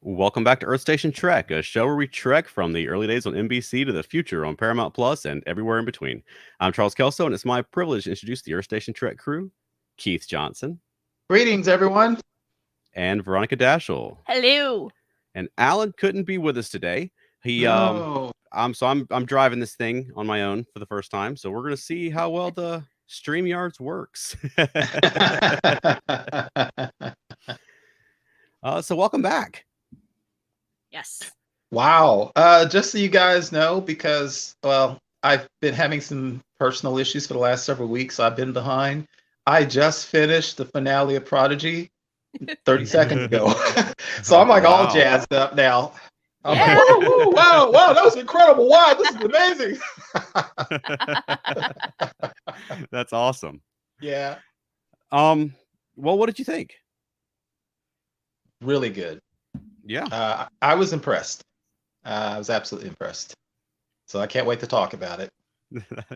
Welcome back to Earth Station Trek, a show where we trek from the early days on NBC to the future on Paramount Plus and everywhere in between. I'm Charles Kelso, and it's my privilege to introduce the Earth Station Trek crew, Keith Johnson Greetings, everyone. and Veronica Dashel. Hello. And Alan couldn't be with us today. No. I'm driving this thing on my own for the first time, so we're gonna see how well the StreamYards works. So welcome back. Yes. Wow. Just so you guys know, because, I've been having some personal issues for the last several weeks. So I've been behind. I just finished the finale of Prodigy 30 seconds ago. So I'm like all jazzed up now. I'm like, whoa, wow, that was incredible. Wow, this is amazing. That's awesome. Yeah. Well, what did you think? Really good. Yeah. I was impressed. I was absolutely impressed. So I can't wait to talk about it.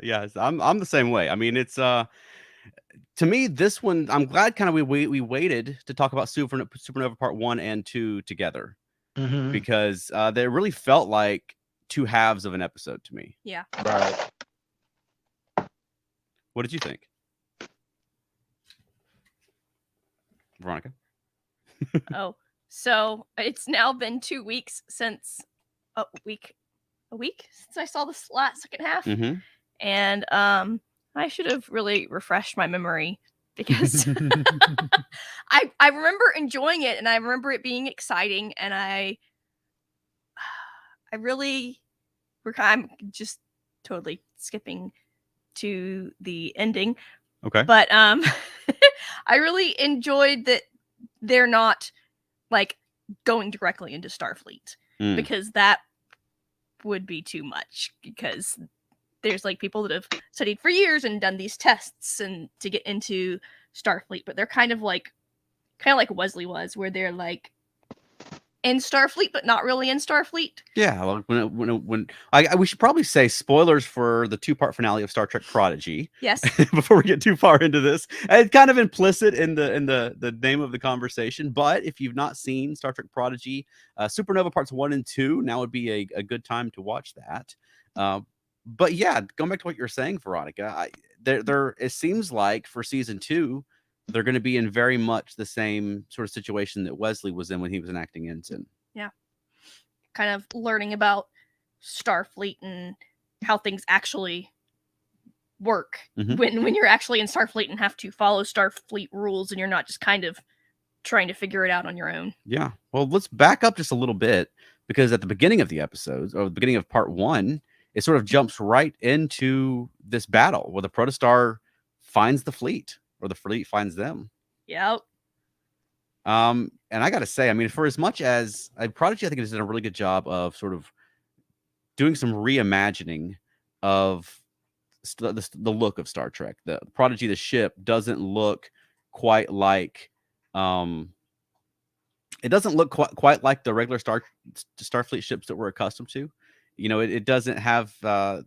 Yes, I'm the same way. I mean, it's to me this one. I'm glad kind of we waited to talk about Supernova Part 1 and 2 together because they really felt like two halves of an episode to me. Yeah. Right. What did you think, Veronica? So it's now been 2 weeks since a week since I saw the second half, and I should have really refreshed my memory because I remember enjoying it and I remember it being exciting, and I'm just totally skipping to the ending. Okay. But I really enjoyed that they're not like going directly into Starfleet because that would be too much, because there's like people that have studied for years and done these tests and to get into Starfleet, but they're kind of like Wesley was, where they're like in Starfleet but not really in Starfleet. Yeah, well, when we should probably say spoilers for the 2-part finale of Star Trek Prodigy. Yes. Before we get too far into this, it's kind of implicit in the name of the conversation. But if you've not seen Star Trek Prodigy, Supernova Parts 1 and 2, now would be a good time to watch that. But yeah, going back to what you're saying, Veronica, there it seems like for season 2, they're going to be in very much the same sort of situation that Wesley was in when he was an acting ensign. Yeah. Kind of learning about Starfleet and how things actually work when you're actually in Starfleet and have to follow Starfleet rules, and you're not just kind of trying to figure it out on your own. Yeah. Well, let's back up just a little bit, because at the beginning of the episodes, or the beginning of part 1, it sort of jumps right into this battle where the Protostar finds the fleet, or the fleet finds them. Yep. And I got to say, I mean, for as much as Prodigy, I think has done a really good job of sort of doing some reimagining of the look of Star Trek. The Prodigy, the ship, doesn't look quite like it doesn't look quite like the regular Starfleet ships that we're accustomed to. You know, it doesn't have it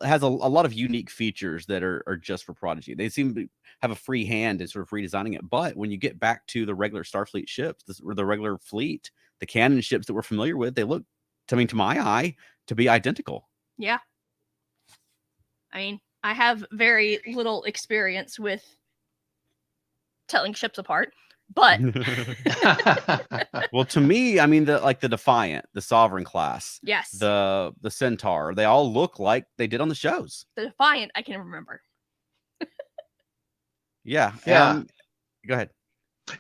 has a lot of unique features that are just for Prodigy. They seem to have a free hand in sort of redesigning it. But when you get back to the regular Starfleet ships, the regular fleet, the canon ships that we're familiar with, they look, to my eye, to be identical. Yeah. I mean, I have very little experience with telling ships apart, but well, to me, I mean, the Defiant, the Sovereign class, yes, the Centaur, they all look like they did on the shows. The Defiant, I can remember. Yeah. Go ahead.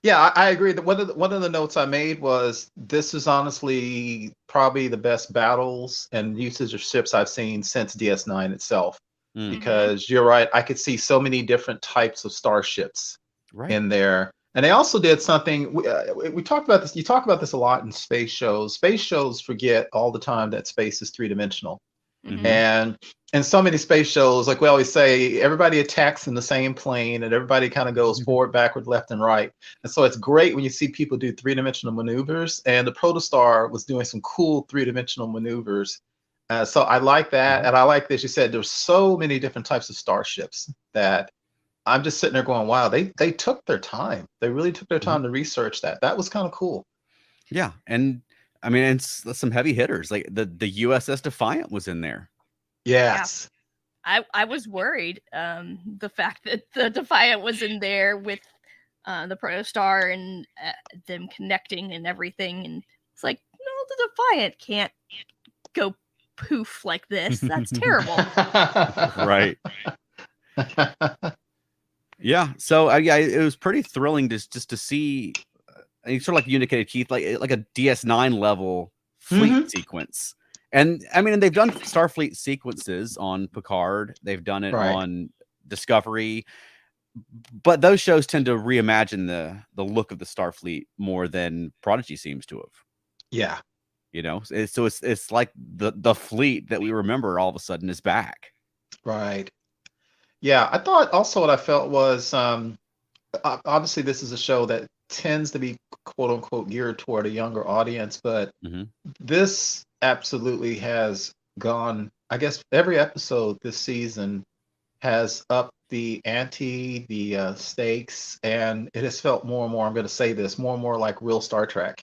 Yeah, I agree. That one of the notes I made was, this is honestly probably the best battles and usage of ships I've seen since DS9 itself. Because you're right, I could see so many different types of starships in there. And they also did something, we talked about this, you talk about this a lot in space shows. Space shows forget all the time that space is three-dimensional. And in so many space shows, like we always say, everybody attacks in the same plane and everybody kind of goes forward, backward, left, and right. And so it's great when you see people do three-dimensional maneuvers, and the Protostar was doing some cool three-dimensional maneuvers. So I like that. And I like this. You said there's so many different types of starships that I'm just sitting there going, wow, they took their time. They really took their time to research that. That was kind of cool. Yeah, and I mean, it's some heavy hitters. Like the USS Defiant was in there. Yes. I was worried. The fact that the Defiant was in there with the Protostar and them connecting and everything, and it's like, no, the Defiant can't go poof like this. That's terrible. Right. Yeah. So yeah, it was pretty thrilling just to see, sort of like you indicated, Keith, like a DS9 level fleet sequence. And I mean, they've done Starfleet sequences on Picard. They've done it on Discovery, but those shows tend to reimagine the look of the Starfleet more than Prodigy seems to have. Yeah. You know, so it's like the fleet that we remember all of a sudden is back. Right. Yeah, I thought also what I felt was obviously this is a show that tends to be quote unquote geared toward a younger audience, but this absolutely has gone, I guess every episode this season has upped the ante, the stakes, and it has felt more and more, I'm going to say this, more and more like real Star Trek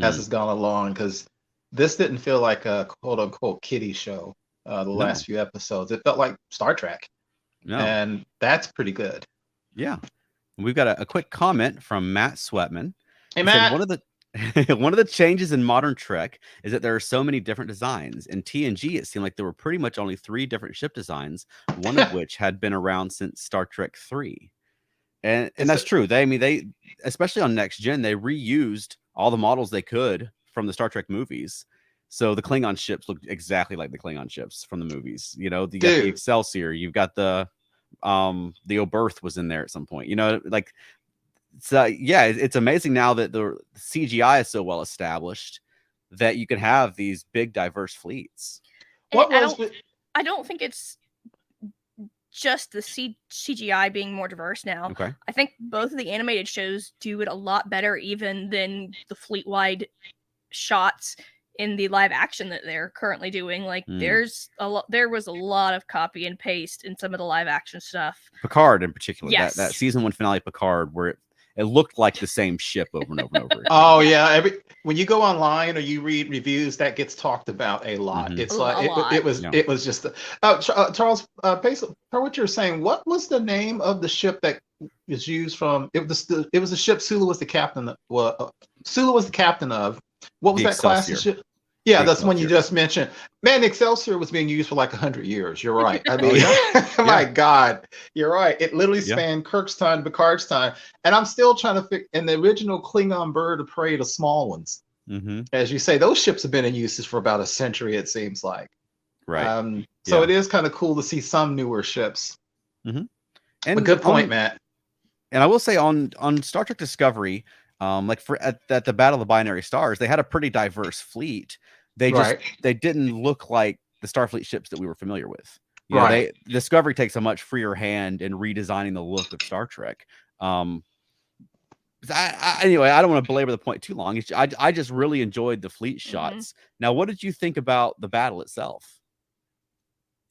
as it's gone along, because this didn't feel like a quote unquote kiddie show the last few episodes. It felt like Star Trek. And that's pretty good. Yeah. We've got a quick comment from Matt Sweatman. Hey, Matt. One of the changes in modern Trek is that there are so many different designs. In TNG, it seemed like there were pretty much only 3 different ship designs, one of which had been around since Star Trek 3. And that's true. They especially on Next Gen, they reused all the models they could from the Star Trek movies. So the Klingon ships look exactly like the Klingon ships from the movies. You know, you got the Excelsior, you've got the Oberth was in there at some point. You know, like, so yeah, it's amazing now that the CGI is so well established that you can have these big diverse fleets. I don't think it's just the CGI being more diverse now. Okay. I think both of the animated shows do it a lot better even than the fleet-wide shots in the live action that they're currently doing. Like there was a lot of copy and paste in some of the live action stuff. Picard in particular. Yes. That season 1 finale Picard where it looked like the same ship over and over and over. Oh yeah, when you go online or you read reviews, that gets talked about a lot. It's like it was just Charles, based on what you're saying, what was the name of the ship that is used from? It was the ship Sulu was the captain. Sulu was the captain of. What was that class of ship? Yeah, that's one you just mentioned. Man, Excelsior was being used for like 100 years. You're right. I mean, my God, you're right. It literally spanned Kirk's time, Picard's time. And I'm still trying to figure, in the original Klingon Bird of Prey, the small ones, as you say, those ships have been in usage for about a century, it seems like. Right. So it is kind of cool to see some newer ships. And a good point, Matt. And I will say on Star Trek Discovery, like at the Battle of the Binary Stars, they had a pretty diverse fleet. They didn't look like the Starfleet ships that we were familiar with. You know, Discovery takes a much freer hand in redesigning the look of Star Trek. Anyway, I don't want to belabor the point too long. I just really enjoyed the fleet shots. Now, what did you think about the battle itself?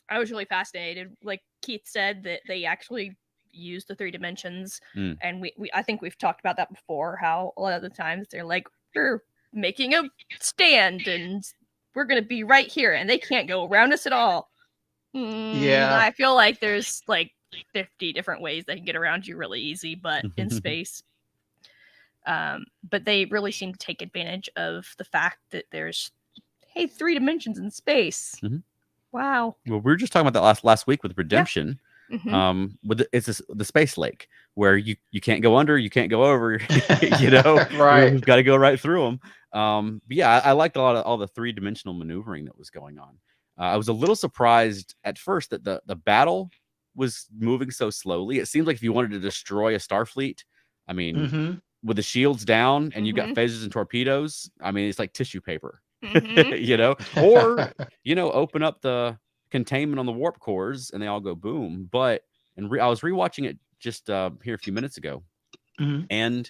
I was really fascinated. Like Keith said, that they actually use the 3 dimensions, and I think we've talked about that before, how a lot of the times they're like, we're making a stand and we're gonna be right here and they can't go around us at all. I feel like there's like 50 different ways they can get around you really easy, but in space. But they really seem to take advantage of the fact that there's 3 dimensions in space. Wow. Well, we were just talking about that last week with Redemption. It's the space lake where you can't go under, you can't go over, you know, right? You've got to go right through them. But yeah, I liked a lot of all the 3-dimensional maneuvering that was going on. I was a little surprised at first that the battle was moving so slowly. It seemed like if you wanted to destroy a Starfleet, I mean, with the shields down and you've got phasers and torpedoes, I mean, it's like tissue paper, you know, or you know, open up the containment on the warp cores and they all go boom. But I was rewatching it just here a few minutes ago, and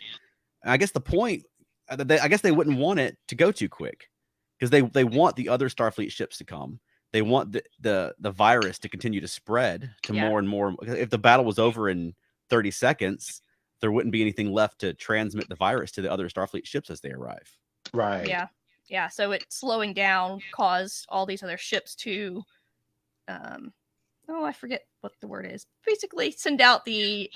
I guess the point, I guess they wouldn't want it to go too quick because they want the other Starfleet ships to come. They want the virus to continue to spread to more and more. If the battle was over in 30 seconds, there wouldn't be anything left to transmit the virus to the other Starfleet ships as they arrive. Right. Yeah. So it slowing down caused all these other ships to, I forget what the word is. Basically, send out the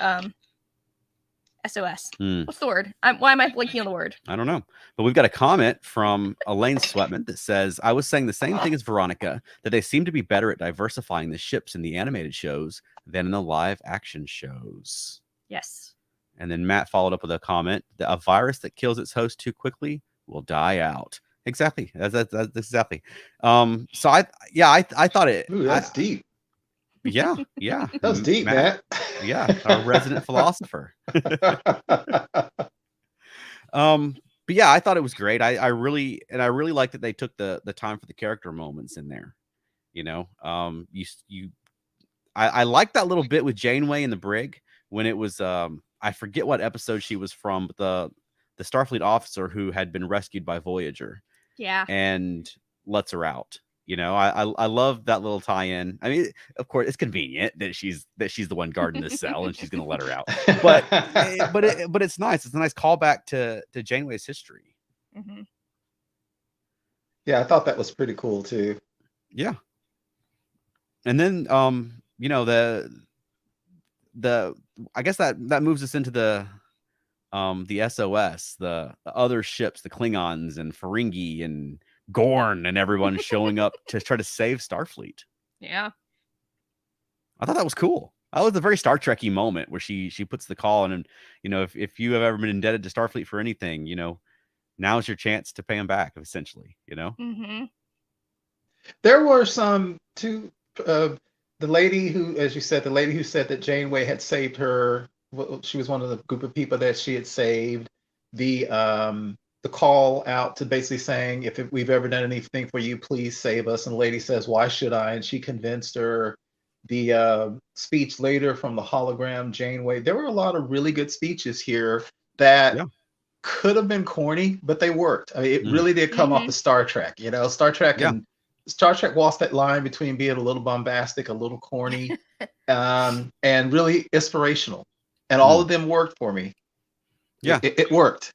SOS. What's the word? Why am I blanking on the word? I don't know. But we've got a comment from Elaine Sweatman that says, I was saying the same thing as Veronica, that they seem to be better at diversifying the ships in the animated shows than in the live action shows. Yes. And then Matt followed up with a comment that a virus that kills its host too quickly will die out. Exactly. That's exactly. So I thought it. Ooh, that's deep. Yeah. That was deep, Matt. Yeah, our resident philosopher. But yeah, I thought it was great. I really like that they took the time for the character moments in there. You know, I like that little bit with Janeway in the brig when it was I forget what episode she was from, but the Starfleet officer who had been rescued by Voyager. Yeah. And lets her out. You know, I love that little tie-in. I mean, of course, it's convenient that she's the one guarding the cell and she's going to let her out. But it's nice. It's a nice callback to Janeway's history. Mm-hmm. Yeah, I thought that was pretty cool too. Yeah. And then you know, the I guess that moves us into the SOS, the other ships, the Klingons and Ferengi and Gorn and everyone showing up to try to save Starfleet. Yeah. I thought that was cool. That was a very Star Trek-y moment where she puts the call in, and you know, if you have ever been indebted to Starfleet for anything, you know, now's your chance to pay them back, essentially, you know? Mm-hmm. There were some the lady who, as you said, said that Janeway had saved her. She was one of the group of people that she had saved. The call out to basically saying, if we've ever done anything for you, please save us. And the lady says, why should I? And she convinced her. The speech later from the hologram Janeway. There were a lot of really good speeches here that could have been corny, but they worked. I mean, it really did come off of Star Trek. You know, Star Trek walks that line between being a little bombastic, a little corny, and really inspirational. And all of them worked for me. Yeah, it worked.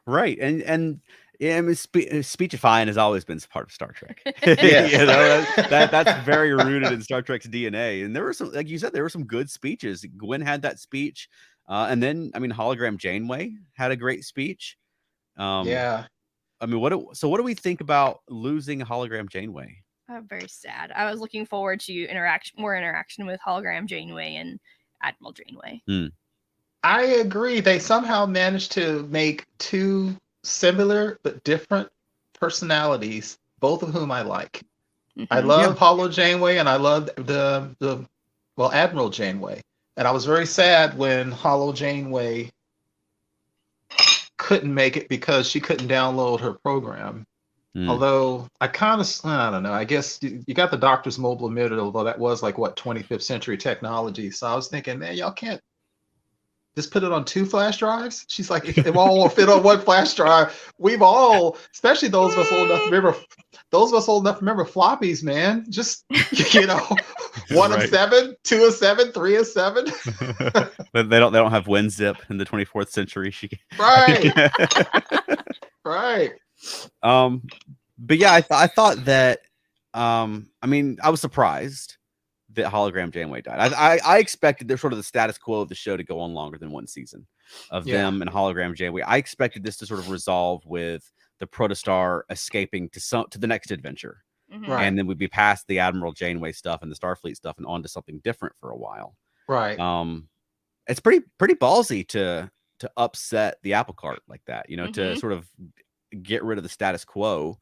Right, and I mean, speechifying has always been part of Star Trek. Yes. You know, that's very rooted in Star Trek's DNA. And there were some, like you said, there were some good speeches. Gwen had that speech, and then I mean, Hologram Janeway had a great speech. Yeah. I mean, what do we think about losing Hologram Janeway? Very sad. I was looking forward to more interaction with Hologram Janeway and Admiral Janeway. I agree. They somehow managed to make two similar but different personalities, both of whom I like. I love Holo Janeway and I love the Admiral Janeway. And I was very sad when Holo Janeway couldn't make it because she couldn't download her program. Although I don't know. I guess you got the Doctor's mobile emitter, although that was like 25th century technology. So I was thinking, man, y'all can't just put it on 2 flash drives. She's like, it all will fit on 1 flash drive. We've all, especially those of us old enough to remember floppies, man. Just, you know, 1 of 7, 2 of 7, 3 of 7. But they don't have WinZip in the 24th century. Right. Right. But yeah, I thought that I mean, I was surprised that Hologram Janeway died. I expected the status quo of the show to go on longer than 1 season of them and Hologram Janeway. I expected this to sort of resolve with the Protostar escaping to the next adventure. Right. And then we'd be past the Admiral Janeway stuff and the Starfleet stuff and on to something different for a while. Right. It's pretty ballsy to upset the apple cart like that, you know, to sort of get rid of the status quo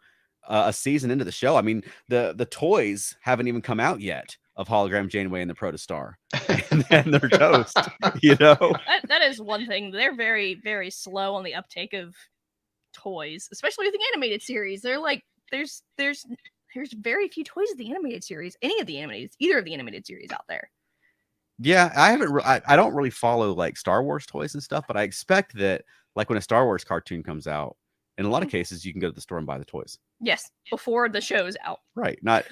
a season into the show. I mean, the toys haven't even come out yet of Hologram Janeway and the Protostar, and then they're toast. You know, that is one thing. They're very, very slow on the uptake of toys, especially with the animated series. They're like, there's very few toys of the animated series, either of the animated series out there. Yeah, I don't really follow like Star Wars toys and stuff, but I expect that like when a Star Wars cartoon comes out, in a lot of cases, you can go to the store and buy the toys. Yes, before the show's out. Right, not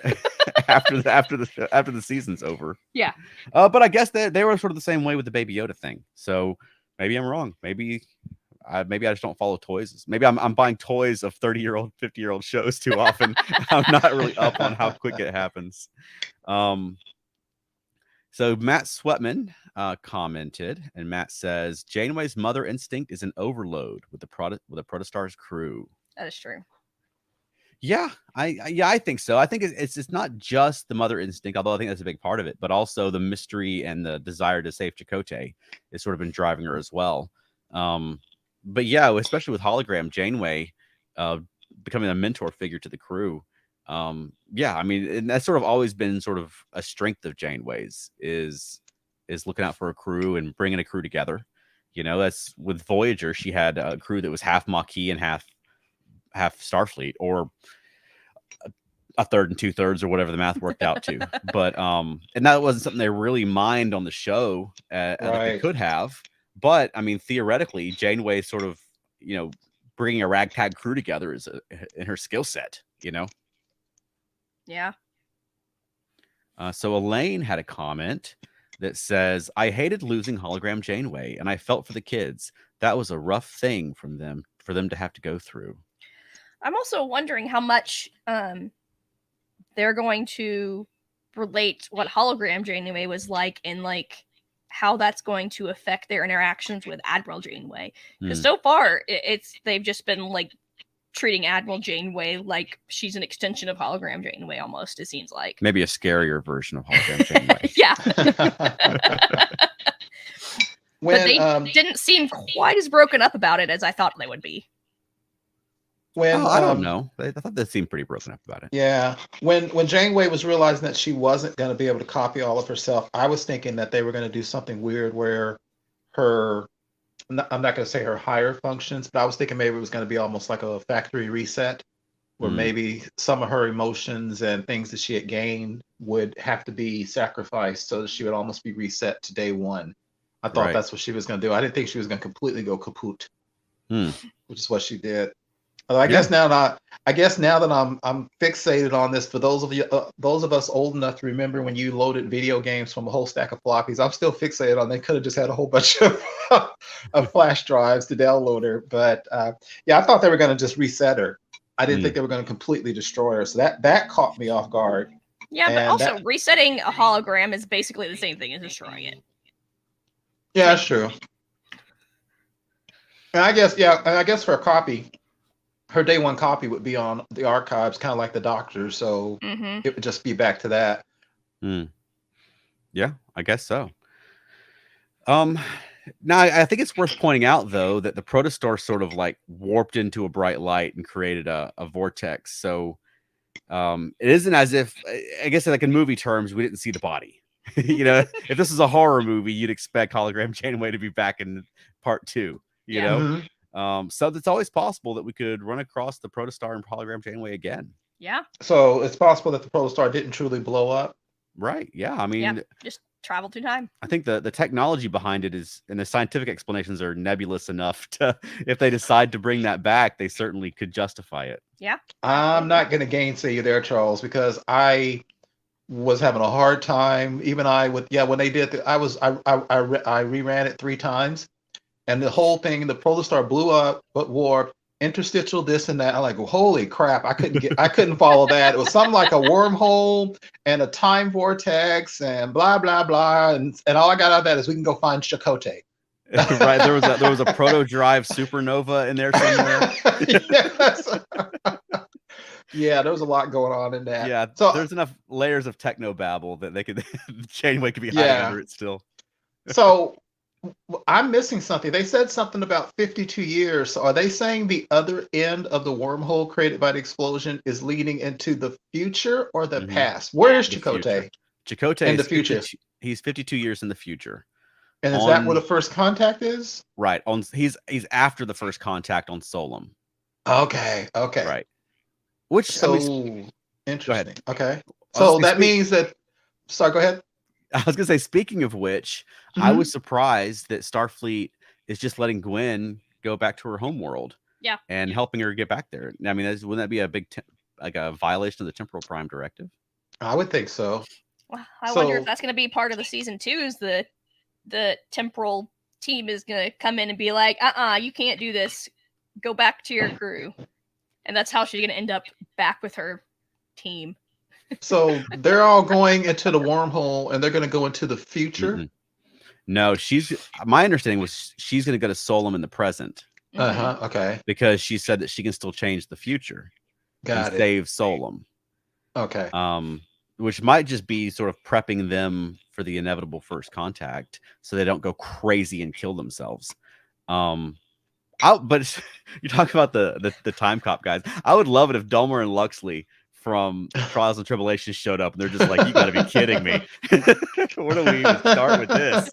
after the season's over. Yeah. But I guess they were sort of the same way with the Baby Yoda thing. So maybe I'm wrong. Maybe maybe I just don't follow toys. Maybe I'm buying toys of 30-year-old, 50-year-old shows too often. I'm not really up on how quick it happens. So Matt Sweatman commented, and Matt says Janeway's mother instinct is an overload with the Protostar's crew. That is true. Yeah, I think so. I think it's not just the mother instinct, although I think that's a big part of it, but also the mystery and the desire to save Chakotay has sort of been driving her as well. But yeah, especially with hologram Janeway becoming a mentor figure to the crew. Yeah, I mean, and that's sort of always been sort of a strength of Janeway's is looking out for a crew and bringing a crew together. You know, that's with Voyager, she had a crew that was half Maquis and half Starfleet, or a third and 2/3, or whatever the math worked out to. But and that wasn't something they really mined on the show that they could have. But I mean, theoretically, Janeway sort of, you know, bringing a ragtag crew together is in her skill set, you know. Yeah. So Elaine had a comment that says, I hated losing hologram Janeway, and I felt for the kids. That was a rough thing for them to have to go through. I'm also wondering how much they're going to relate what hologram Janeway was like, and like how that's going to affect their interactions with Admiral Janeway. Because so far, they've just been like treating Admiral Janeway like she's an extension of hologram Janeway, almost, it seems like. Maybe a scarier version of hologram Janeway. Yeah. But they didn't seem quite as broken up about it as I thought they would be. I don't know. I thought they seemed pretty broken up about it. Yeah. When Janeway was realizing that she wasn't going to be able to copy all of herself, I was thinking that they were going to do something weird where I'm not going to say her higher functions, but I was thinking maybe it was going to be almost like a factory reset, where maybe some of her emotions and things that she had gained would have to be sacrificed so that she would almost be reset to day one. I thought that's what she was going to do. I didn't think she was going to completely go kaput, which is what she did. I guess now that I'm fixated on this, for those of us old enough to remember when you loaded video games from a whole stack of floppies, I'm still fixated on. They could have just had a whole bunch of flash drives to download her, but yeah, I thought they were going to just reset her. I didn't think they were going to completely destroy her, so that caught me off guard. Yeah, but also resetting a hologram is basically the same thing as destroying it. Yeah, that's true. And I guess for a copy, her day one copy would be on the archives, kind of like the Doctor, so it would just be back to that. Yeah, I guess so. Now I think it's worth pointing out, though, that the Protostar sort of like warped into a bright light and created a vortex. So it isn't as if, I guess, like in movie terms, we didn't see the body. You know, if this is a horror movie, you'd expect hologram Janeway to be back in part 2. You know. So it's always possible that we could run across the Protostar and hologram Janeway again. Yeah. So it's possible that the Protostar didn't truly blow up. Right. Yeah. I mean, just travel through time. I think the technology behind it is, and the scientific explanations are nebulous enough to, if they decide to bring that back, they certainly could justify it. Yeah. I'm not going to gainsay you there, Charles, because I was having a hard time. Even when they did I reran it 3 times. And the whole thing, the Protostar blew up, but warped, interstitial, this and that. I'm like, holy crap! I couldn't follow that. It was something like a wormhole and a time vortex and blah blah blah. And all I got out of that is we can go find Chakotay. Right. There was a proto drive supernova in there somewhere. Yes. Yeah, there was a lot going on in that. Yeah. So there's enough layers of techno babble that they could Janeway could be hiding under it still. So I'm missing something. They said something about 52 years. So are they saying the other end of the wormhole created by the explosion is leading into the future or the past? Where is Chakotay? Chakotay in the future. He's 52 years in the future. And is that where the first contact is? Right. He's after the first contact on Solum. Okay. Right. Which interesting. Okay. So that means that. Sorry. Go ahead. I was gonna say, speaking of which, I was surprised that Starfleet is just letting Gwen go back to her home world. Yeah. And helping her get back there. I mean, wouldn't that be a big a violation of the Temporal Prime Directive? I would think so. Well, I wonder if that's going to be part of the season 2. Is the temporal team is gonna come in and be like, you can't do this. Go back to your crew. And that's how she's gonna end up back with her team. So they're all going into the wormhole, and they're going to go into the future. Mm-mm. No, my understanding was she's going to go to Solom in the present. Okay. Because she said that she can still change the future. Got it. Save Solom. Okay. Which might just be sort of prepping them for the inevitable first contact, so they don't go crazy and kill themselves. But you're talking about the time cop guys. I would love it if Dulmer and Luxley from Trials and Tribulations showed up, and they're just like, "You got to be kidding me! Where do we even start with this?"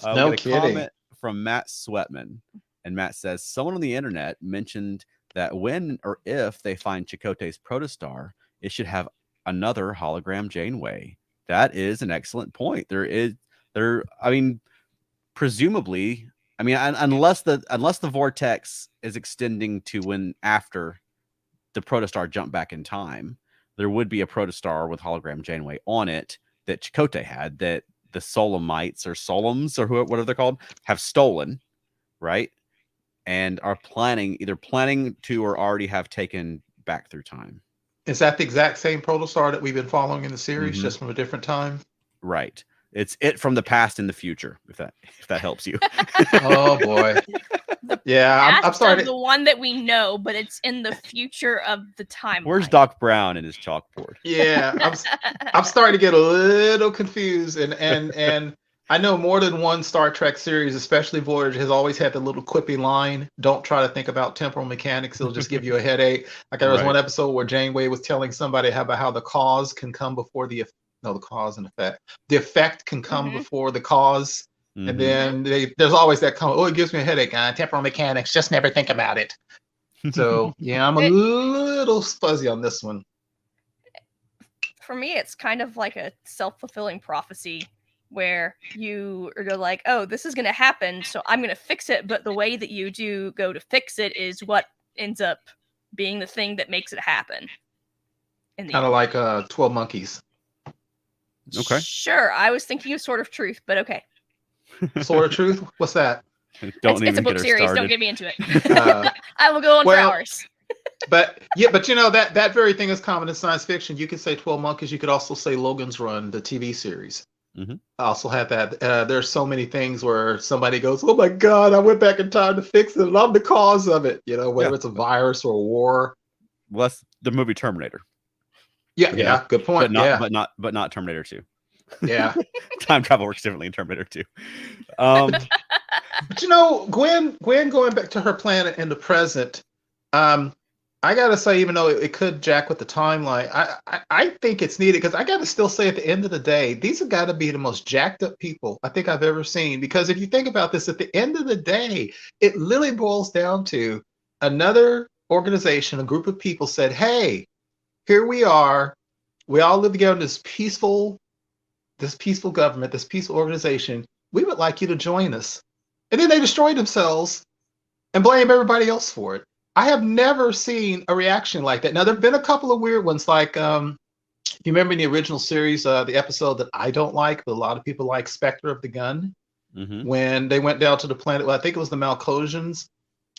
No kidding. Comment from Matt Sweatman, and Matt says someone on the internet mentioned that when or if they find Chakotay's protostar, it should have another hologram Janeway. That is an excellent point. Presumably, unless the vortex is extending to when after the protostar jumped back in time, there would be a protostar with hologram Janeway on it that Chakotay had, that the Solomites or Soloms or whatever they're called have stolen, right? And are either planning to or already have taken back through time. Is that the exact same protostar that we've been following in the series, just from a different time? Right. It's it from the past and the future, if that helps you. Oh boy. Yeah, I'm sorry. The one that we know, but it's in the future of the timeline. Where's Doc Brown in his chalkboard? Yeah, I'm starting to get a little confused, and I know more than one Star Trek series, especially Voyager, has always had the little quippy line, "Don't try to think about temporal mechanics; it'll just give you a headache." Like there was one episode where Janeway was telling somebody about how the cause can come before the cause and effect. The effect can come before the cause. And then there's always that comment, "Oh, it gives me a headache. Temporal mechanics, just never think about it." So yeah, I'm a little fuzzy on this one. For me, it's kind of like a self-fulfilling prophecy where you are like, "Oh, this is going to happen, so I'm going to fix it." But the way that you do go to fix it is what ends up being the thing that makes it happen. Kind of like 12 Monkeys. Okay. Sure, I was thinking of Sword of Truth, but okay. Sword of Truth? What's that? It's a book series. Started. Don't get me into it. I will go on for hours. but you know that very thing is common in science fiction. You could say 12 Monkeys. You could also say Logan's Run, the TV series. I also have that. There's so many things where somebody goes, "Oh my God, I went back in time to fix it, and I'm the cause of it." You know, whether it's a virus or a war. Well, that's the movie Terminator. Yeah, good point. But not Terminator 2. Yeah. Time travel works differently in Terminator 2. But you know, Gwen going back to her planet in the present, I gotta say, even though it could jack with the timeline, I think it's needed, because I gotta still say, at the end of the day, these have got to be the most jacked up people I think I've ever seen. Because if you think about this, at the end of the day, it literally boils down to another organization, a group of people said, "Hey, here we are. We all live together in this peaceful government, this peaceful organization. We would like you to join us." And then they destroy themselves and blame everybody else for it. I have never seen a reaction like that. Now, there have been a couple of weird ones, like you remember in the original series, the episode that I don't like, but a lot of people like, Spectre of the Gun, when they went down to the planet. Well, I think it was the Malcosians,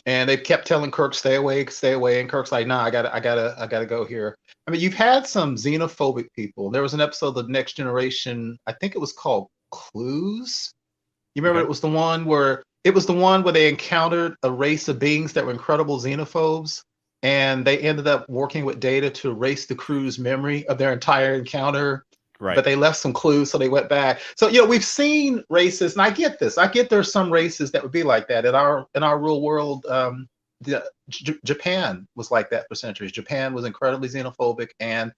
and they kept telling Kirk, "Stay away, stay away," and Kirk's like, "Nah, I gotta go here." I mean, you've had some xenophobic people. There was an episode of The Next Generation, I think it was called Clues. You remember? It was the one where they encountered a race of beings that were incredible xenophobes, and they ended up working with Data to erase the crew's memory of their entire encounter. Right. But they left some clues, so they went back. So, you know, we've seen races, and I get this. I get there's some races that would be like that in our real world. Japan was like that for centuries. Japan was incredibly xenophobic, and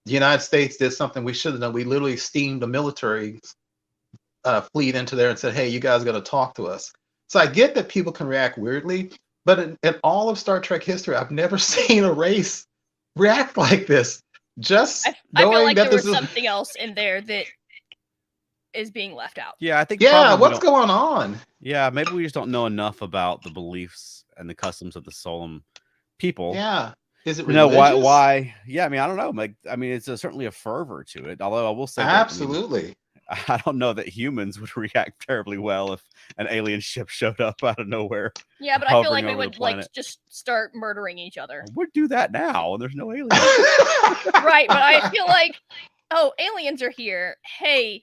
the United States did something we should have done. We literally steamed a military fleet into there and said, "Hey, you guys got to talk to us." So I get that people can react weirdly, but in all of Star Trek history, I've never seen a race react like this. Just I feel like there was something else in there that is being left out. Yeah, I think. Yeah, what's going on? Yeah, maybe we just don't know enough about the beliefs and the customs of the Solom people. Yeah, is it religious? Why? Yeah, I mean, I don't know. Like, I mean, it's certainly a fervor to it. Although I will say, absolutely. I don't know that humans would react terribly well if an alien ship showed up out of nowhere. Yeah, but I feel like hovering we over the would like planet. just start murdering each other. We'd do that now, and there's no aliens. Right, but I feel like, oh, aliens are here. Hey.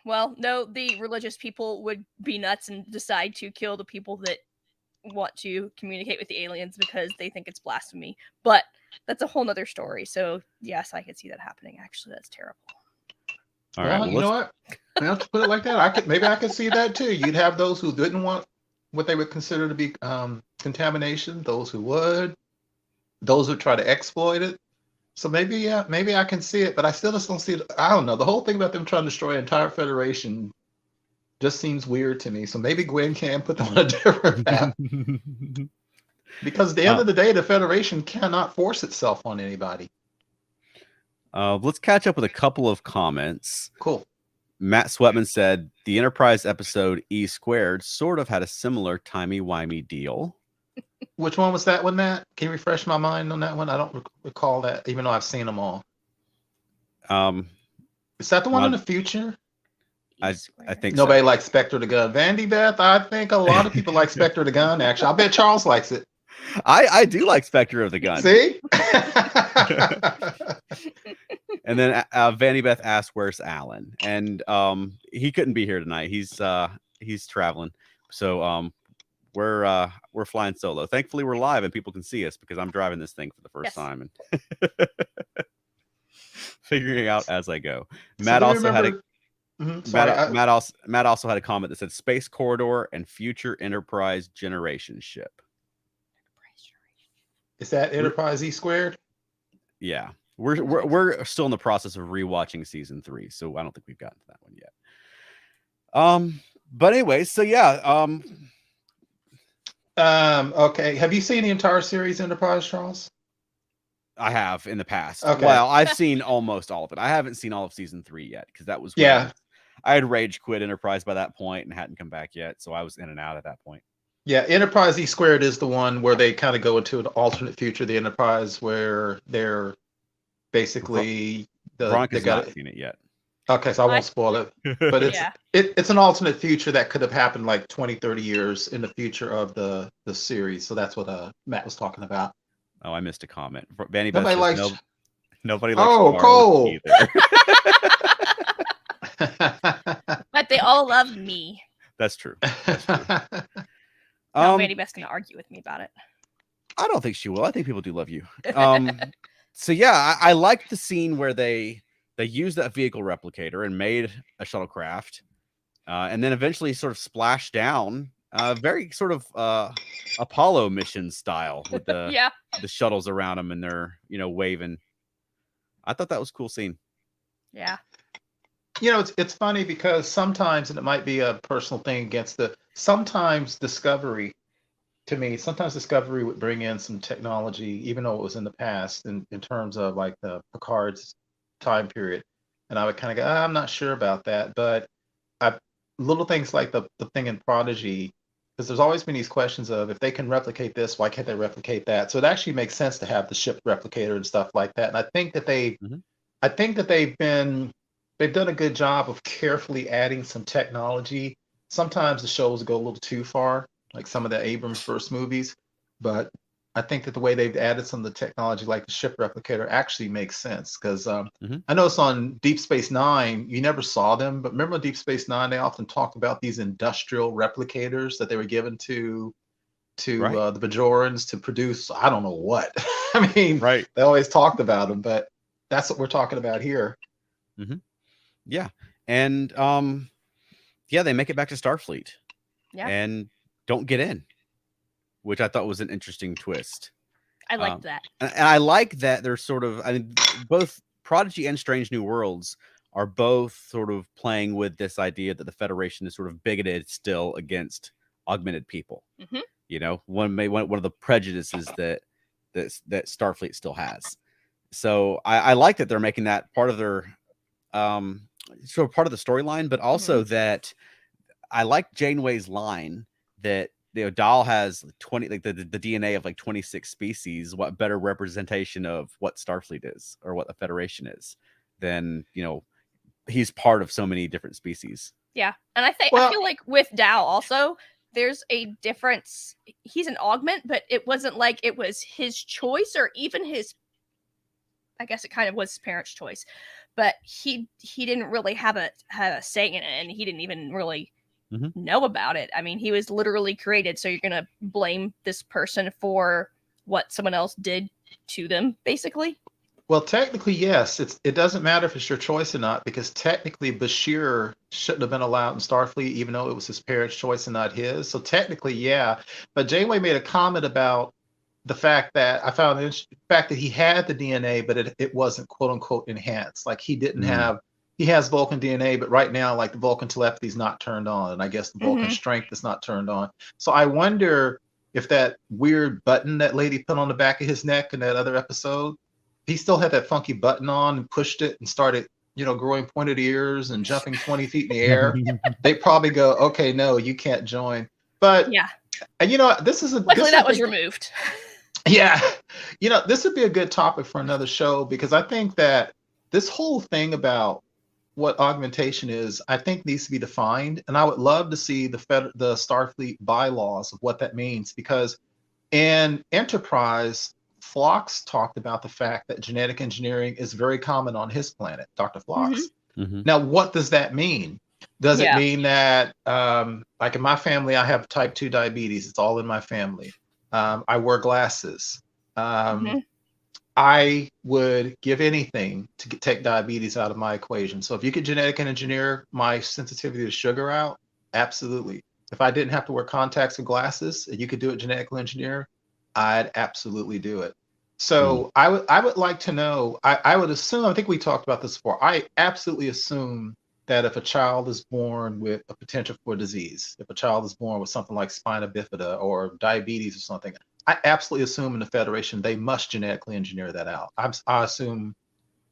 Well, no, the religious people would be nuts and decide to kill the people that want to communicate with the aliens because they think it's blasphemy. But that's a whole nother story. So yes, I could see that happening. Actually, that's terrible. All right, Well, you know what? Now to put it like that, maybe I could see that too. You'd have those who didn't want what they would consider to be contamination, those who would, those who try to exploit it. So maybe, yeah, maybe I can see it, but I still just don't see it. I don't know. The whole thing about them trying to destroy an entire Federation just seems weird to me. So maybe Gwen can put them on a different path. Because at the end of the day, the Federation cannot force itself on anybody. Let's catch up with a couple of comments. Cool. Matt Sweatman said the Enterprise episode E Squared sort of had a similar timey-wimey deal. Which one was that one, Matt? Can you refresh my mind on that one? I don't recall that, even though I've seen them all. Is that the one in the future? I think nobody so. Likes Spectre the Gun. Vandy Beth, I think a lot of people like Spectre the Gun, actually. I bet Charles likes it. I do like Spectre of the Gun. See? And then Vandy Beth asked, "Where's Alan?" And he couldn't be here tonight. He's traveling. So we're flying solo. Thankfully, we're live and people can see us because I'm driving this thing for the first time and figuring it out as I go. Matt also had Matt also had a comment that said Space Corridor and Future Enterprise Generation Ship. Is that Enterprise E Squared? Yeah. We're still in the process of rewatching season 3, so I don't think we've gotten to that one yet. But anyway, so yeah. Okay. Have you seen the entire series Enterprise, Charles? I have in the past. Okay. Well, I've seen almost all of it. I haven't seen all of season 3 yet because that was when I had rage quit Enterprise by that point and hadn't come back yet, so I was in and out at that point. Yeah, Enterprise E Squared is the one where they kind of go into an alternate future of the Enterprise where they're basically Veronica's not seen it yet. Okay, so I won't spoil it. But it's an alternate future that could have happened like 20, 30 years in the future of the series. So that's what Matt was talking about. Oh, I missed a comment. Vanny nobody likes nobody likes Cole either. But they all love me. That's true. Vanny Beth's gonna argue with me about it. I don't think she will. I think people do love you. So yeah, I liked the scene where they used that vehicle replicator and made a shuttlecraft, and then eventually sort of splashed down, very sort of Apollo mission style with the shuttles around them and they're waving. I thought that was a cool scene. Yeah. It's funny because sometimes, and it might be a personal thing against sometimes Discovery would bring in some technology, even though it was in the past, in terms of like the Picard's time period. And I would kind of go, I'm not sure about that. But little things like the thing in Prodigy, because there's always been these questions of if they can replicate this, why can't they replicate that? So it actually makes sense to have the ship replicator and stuff like that. And I think that they've done a good job of carefully adding some technology. Sometimes the shows go a little too far, like some of the Abrams first movies, but I think that the way they've added some of the technology, like the ship replicator, actually makes sense. Because I noticed on Deep Space Nine, you never saw them, but remember Deep Space Nine, they often talked about these industrial replicators that they were given to the Bajorans to produce, I don't know what. I mean, they always talked about them, but that's what we're talking about here. Mm-hmm. Yeah. And they make it back to Starfleet. Yeah. And don't get in, which I thought was an interesting twist. I liked that. And I like that they're sort of, both Prodigy and Strange New Worlds are both sort of playing with this idea that the Federation is sort of bigoted still against augmented people. Mm-hmm. One of the prejudices that Starfleet still has. So I like that they're making that part of their sort of part of the storyline, but also that I like Janeway's line that Dahl has 20, like the DNA of like 26 species. What better representation of what Starfleet is or what the Federation is than he's part of so many different species. Yeah, and I feel like with Dao also, there's a difference. He's an augment, but it wasn't like it was his choice or even his. I guess it kind of was his parents' choice, but he didn't really have a say in it, and he didn't even really know about it. I mean, he was literally created, so you're gonna blame this person for what someone else did to them, basically. Well, technically, yes. It doesn't matter if it's your choice or not, because technically Bashir shouldn't have been allowed in Starfleet, even though it was his parents' choice and not his. So technically, yeah. But Janeway made a comment about the fact that I found the fact that he had the DNA, but it wasn't quote unquote enhanced. Like he didn't have. He has Vulcan DNA, but right now, like the Vulcan telepathy is not turned on, and I guess the Vulcan strength is not turned on. So I wonder if that weird button that lady put on the back of his neck in that other episode, he still had that funky button on and pushed it and started, growing pointed ears and jumping 20 feet in the air. They probably go, okay, no, you can't join. But yeah, this is luckily that was removed. Yeah, this would be a good topic for another show, because I think that this whole thing about what augmentation is, I think needs to be defined, and I would love to see the Starfleet bylaws of what that means, because in Enterprise, Phlox talked about the fact that genetic engineering is very common on his planet, Dr. Phlox. Now, what does that mean? Does it mean that, like in my family, I have type 2 diabetes? It's all in my family. I wear glasses. I would give anything to take diabetes out of my equation. So if you could genetic engineer my sensitivity to sugar out, absolutely. If I didn't have to wear contacts or glasses, and you could do it genetically engineer, I'd absolutely do it. So I would like to know, I would assume, I think we talked about this before, I absolutely assume that if a child is born with a potential for disease, if a child is born with something like spina bifida or diabetes or something, I absolutely assume in the Federation they must genetically engineer that out. I assume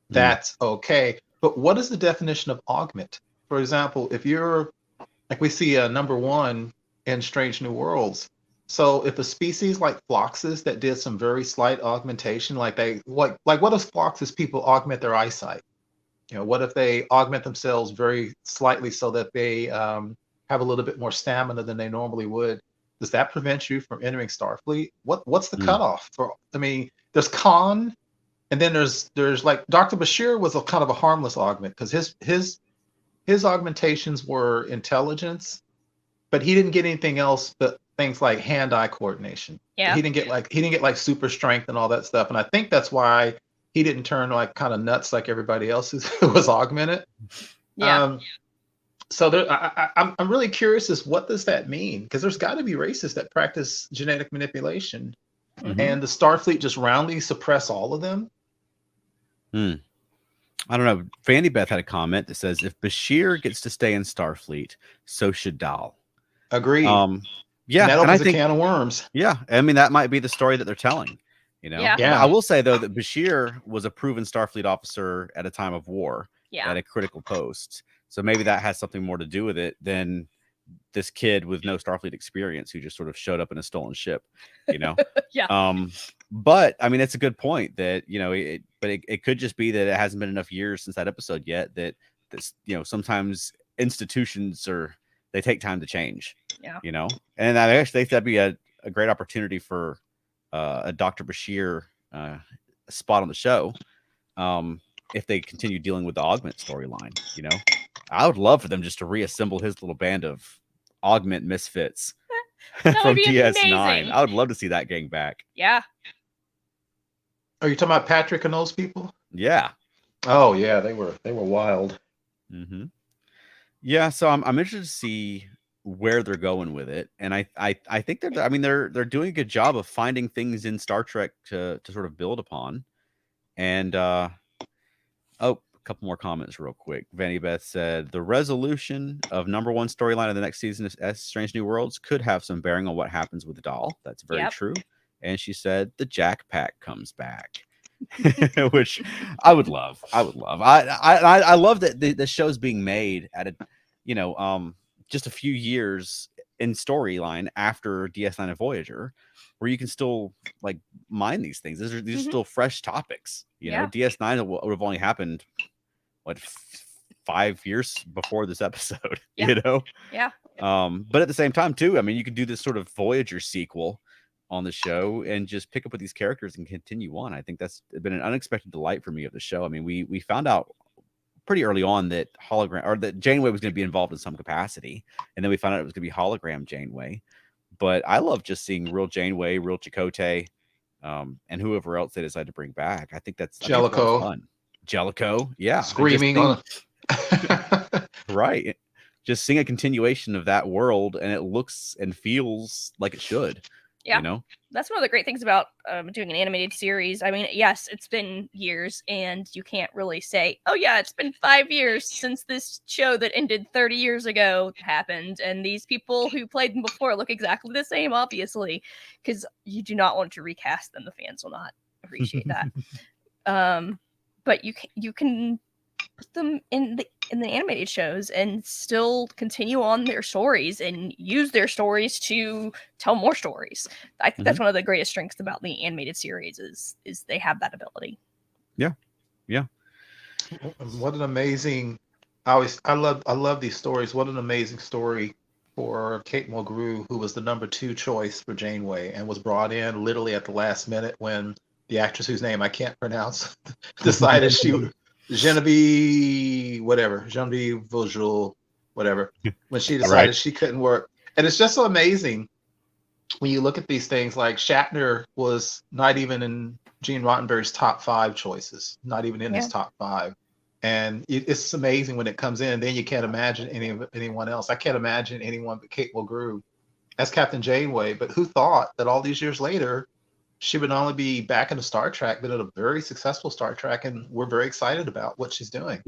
that's okay. But what is the definition of augment? For example, if you're, like we see number 1 in Strange New Worlds, so if a species like Phloxes that did some very slight augmentation, like what if Phloxes people augment their eyesight? What if they augment themselves very slightly so that they have a little bit more stamina than they normally would? Does that prevent you from entering Starfleet? What's the cutoff for? I mean, there's Khan, and then there's like Dr. Bashir was a kind of a harmless augment, because his augmentations were intelligence, but he didn't get anything else but things like hand-eye coordination. Yeah. He didn't get like super strength and all that stuff. And I think that's why he didn't turn like kind of nuts like everybody else who was augmented. Yeah. So I'm really curious as what does that mean? Because there's got to be races that practice genetic manipulation, and the Starfleet just roundly suppress all of them. I don't know. Vandy Beth had a comment that says, if Bashir gets to stay in Starfleet, so should Dal. Agreed. Yeah, and that opens a can of worms. Yeah, I mean, that might be the story that they're telling. Yeah. I will say though that Bashir was a proven Starfleet officer at a time of war, at a critical post. So maybe that has something more to do with it than this kid with no Starfleet experience who just sort of showed up in a stolen ship. Yeah. But I mean, it's a good point that it could just be that it hasn't been enough years since that episode yet. That this, sometimes institutions they take time to change. Yeah. And I actually think that'd be a great opportunity for a Dr. Bashir spot on the show, if they continue dealing with the augment storyline. I would love for them just to reassemble his little band of augment misfits from DS9. Amazing. I would love to see that gang back. Yeah. Are you talking about Patrick and those people? Yeah. Oh yeah, they were wild. Yeah, so I'm interested to see where they're going with it, and I think they're doing a good job of finding things in Star Trek to sort of build upon. And a couple more comments real quick. Vanny Beth said the resolution of number 1 storyline of the next season of Strange New Worlds could have some bearing on what happens with Dal. That's very true. And she said the Jack Pack comes back, which I would love. I love that the show's being made at a just a few years in storyline after DS9 and Voyager, where you can still like mine these things. These are still fresh topics. DS9 would have only happened 5 years before this episode, Yeah. you know? Yeah. But at the same time, too, I mean, you could do this sort of Voyager sequel on the show and just pick up with these characters and continue on. I think that's been an unexpected delight for me of the show. I mean, we found out pretty early on that that Janeway was going to be involved in some capacity, and then we found out it was going to be hologram Janeway. But I love just seeing real Janeway, real Chakotay, and whoever else they decide to bring back. I think that's Jellicoe. fun. Jellicoe, yeah, Screaming on right. Just seeing a continuation of that world, and it looks and feels like it should. Yeah. You know? That's one of the great things about doing an animated series. I mean, yes, it's been years, and you can't really say, oh, yeah, it's been 5 years since this show that ended 30 years ago happened, and these people who played them before look exactly the same, obviously, because you do not want to recast them. The fans will not appreciate that. But you can put them in the animated shows and still continue on their stories and use their stories to tell more stories. I think that's one of the greatest strengths about the animated series is they have that ability. Yeah. What an amazing! I love these stories. What an amazing story for Kate Mulgrew, who was the number 2 choice for Janeway and was brought in literally at the last minute when the actress whose name I can't pronounce decided she Genevieve Vogel, whatever, when she decided she couldn't work. And it's just so amazing when you look at these things. Like Shatner was not even in Gene Roddenberry's top 5 choices, not even in his top 5. And it's amazing when it comes in. Then you can't imagine anyone else. I can't imagine anyone but Kate Mulgrew as Captain Janeway. But who thought that all these years later, she would not only be back in the Star Trek, but in a very successful Star Trek, and we're very excited about what she's doing.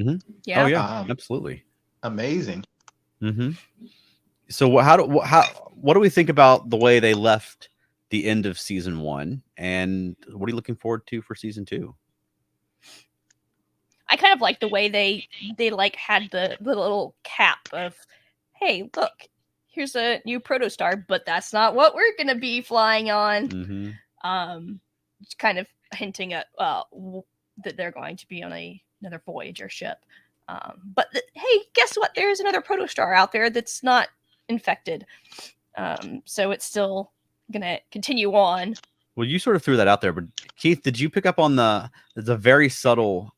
Yeah. Oh yeah, absolutely. Amazing. So what do we think about the way they left the end of season 1, and what are you looking forward to for season 2? I kind of like the way they like had the little cap of, hey, look, here's a new protostar, but that's not what we're gonna be flying on. Kind of hinting at that they're going to be on another Voyager ship. But hey, guess what? There's another protostar out there that's not infected. So it's still gonna continue on. Well, you sort of threw that out there, but Keith, did you pick up on the very subtle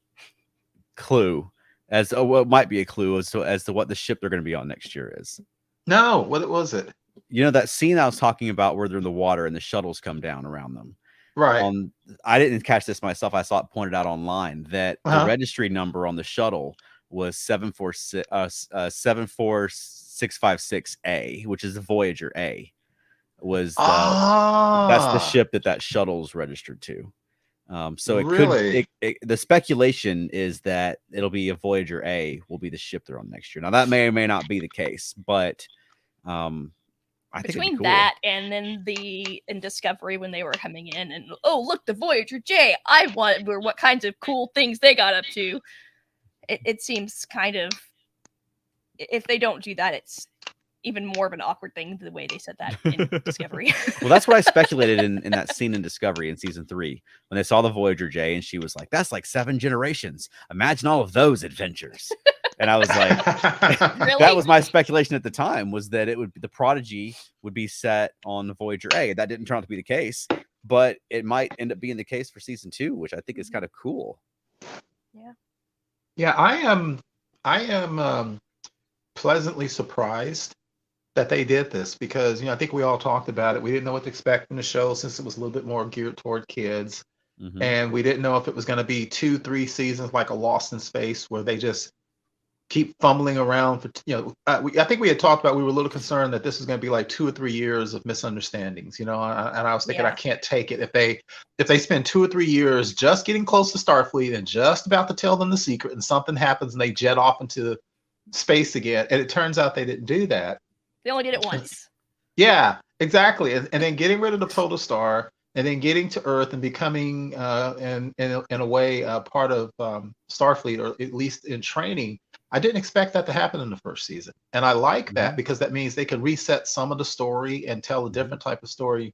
clue as what might be a clue as to what the ship they're going to be on next year is? No, what was it? You know, that scene I was talking about where they're in the water and the shuttles come down around them. Right. I didn't catch this myself. I saw it pointed out online that the registry number on the shuttle was 74656A, which is the Voyager A. That's the ship that shuttle's registered to. So it really? The speculation is that it'll be a Voyager A will be the ship they're on next year. Now that may or may not be the case, but I think between cool. that and then in Discovery when they were coming in and look, the Voyager J, I wonder what kinds of cool things they got up to. It seems kind of, if they don't do that, it's even more of an awkward thing the way they said that in Discovery. Well, that's what I speculated in that scene in Discovery in season 3 when they saw the Voyager J and she was like, that's like 7 generations. Imagine all of those adventures. And I was like, really? That was my speculation at the time, was that the Prodigy would be set on the Voyager A. That didn't turn out to be the case, but it might end up being the case for season 2, which I think is kind of cool. Yeah. Yeah, I am pleasantly surprised that they did this because, I think we all talked about it. We didn't know what to expect from the show since it was a little bit more geared toward kids. And we didn't know if it was going to be 2-3 seasons like a Lost in Space where they just keep fumbling around for, I think we had talked about, we were a little concerned that this was going to be like 2 or 3 years of misunderstandings, and I was thinking, I can't take it if they spend 2 or 3 years just getting close to Starfleet and just about to tell them the secret and something happens and they jet off into space again. And it turns out they didn't do that. They only did it once. Yeah, exactly. And then getting rid of the protostar and then getting to Earth and becoming in a way part of Starfleet, or at least in training. I didn't expect that to happen in the first season. And I like that because that means they can reset some of the story and tell a different type of story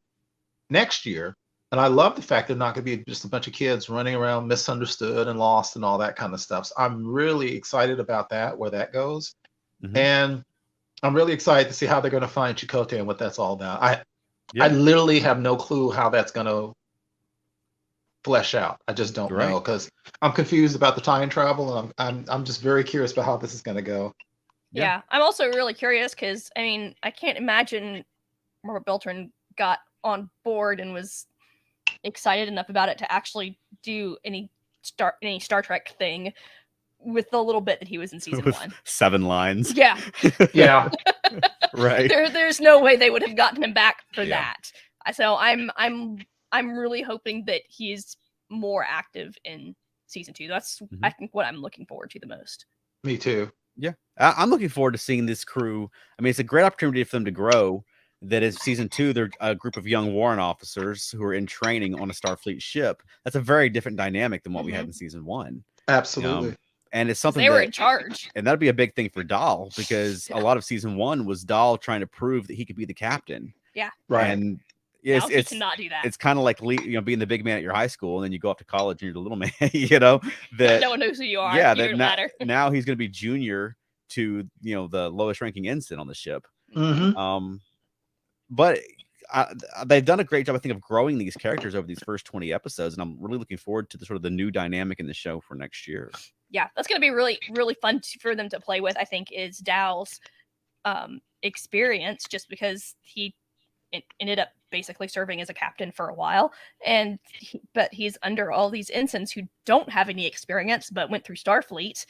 next year. And I love the fact they're not going to be just a bunch of kids running around misunderstood and lost and all that kind of stuff. So I'm really excited about that, where that goes. And I'm really excited to see how they're going to find Chakotay and what that's all about. I literally have no clue how that's going to flesh out. I just don't know, because I'm confused about the time travel, and I'm just very curious about how this is going to go. Yeah, I'm also really curious because I mean, I can't imagine Robert Beltran got on board and was excited enough about it to actually do any Star Trek thing with the little bit that he was in season 1. 7 lines. Yeah. Yeah. Right. There's no way they would have gotten him back for that. So I'm really hoping that he's more active in season 2. That's I think what I'm looking forward to the most. Me too. Yeah, I'm looking forward to seeing this crew. I mean, it's a great opportunity for them to grow. That is season 2. They're a group of young warrant officers who are in training on a Starfleet ship. That's a very different dynamic than what we had in season 1. Absolutely. And it's something they were in charge. And that'd be a big thing for Dahl, because a lot of season 1 was Dahl trying to prove that he could be the captain. Yeah. Right. And he cannot do that. It's kind of like being the big man at your high school, and then you go off to college and you're the little man. That no one knows who you are. Yeah, that now he's going to be junior to the lowest ranking ensign on the ship. But they've done a great job, I think, of growing these characters over these first 20 episodes, and I'm really looking forward to the new dynamic in the show for next year. Yeah, that's going to be really, really fun for them to play with. I think is Dahl's experience, just because he ended up basically serving as a captain for a while, but he's under all these ensigns who don't have any experience but went through Starfleet.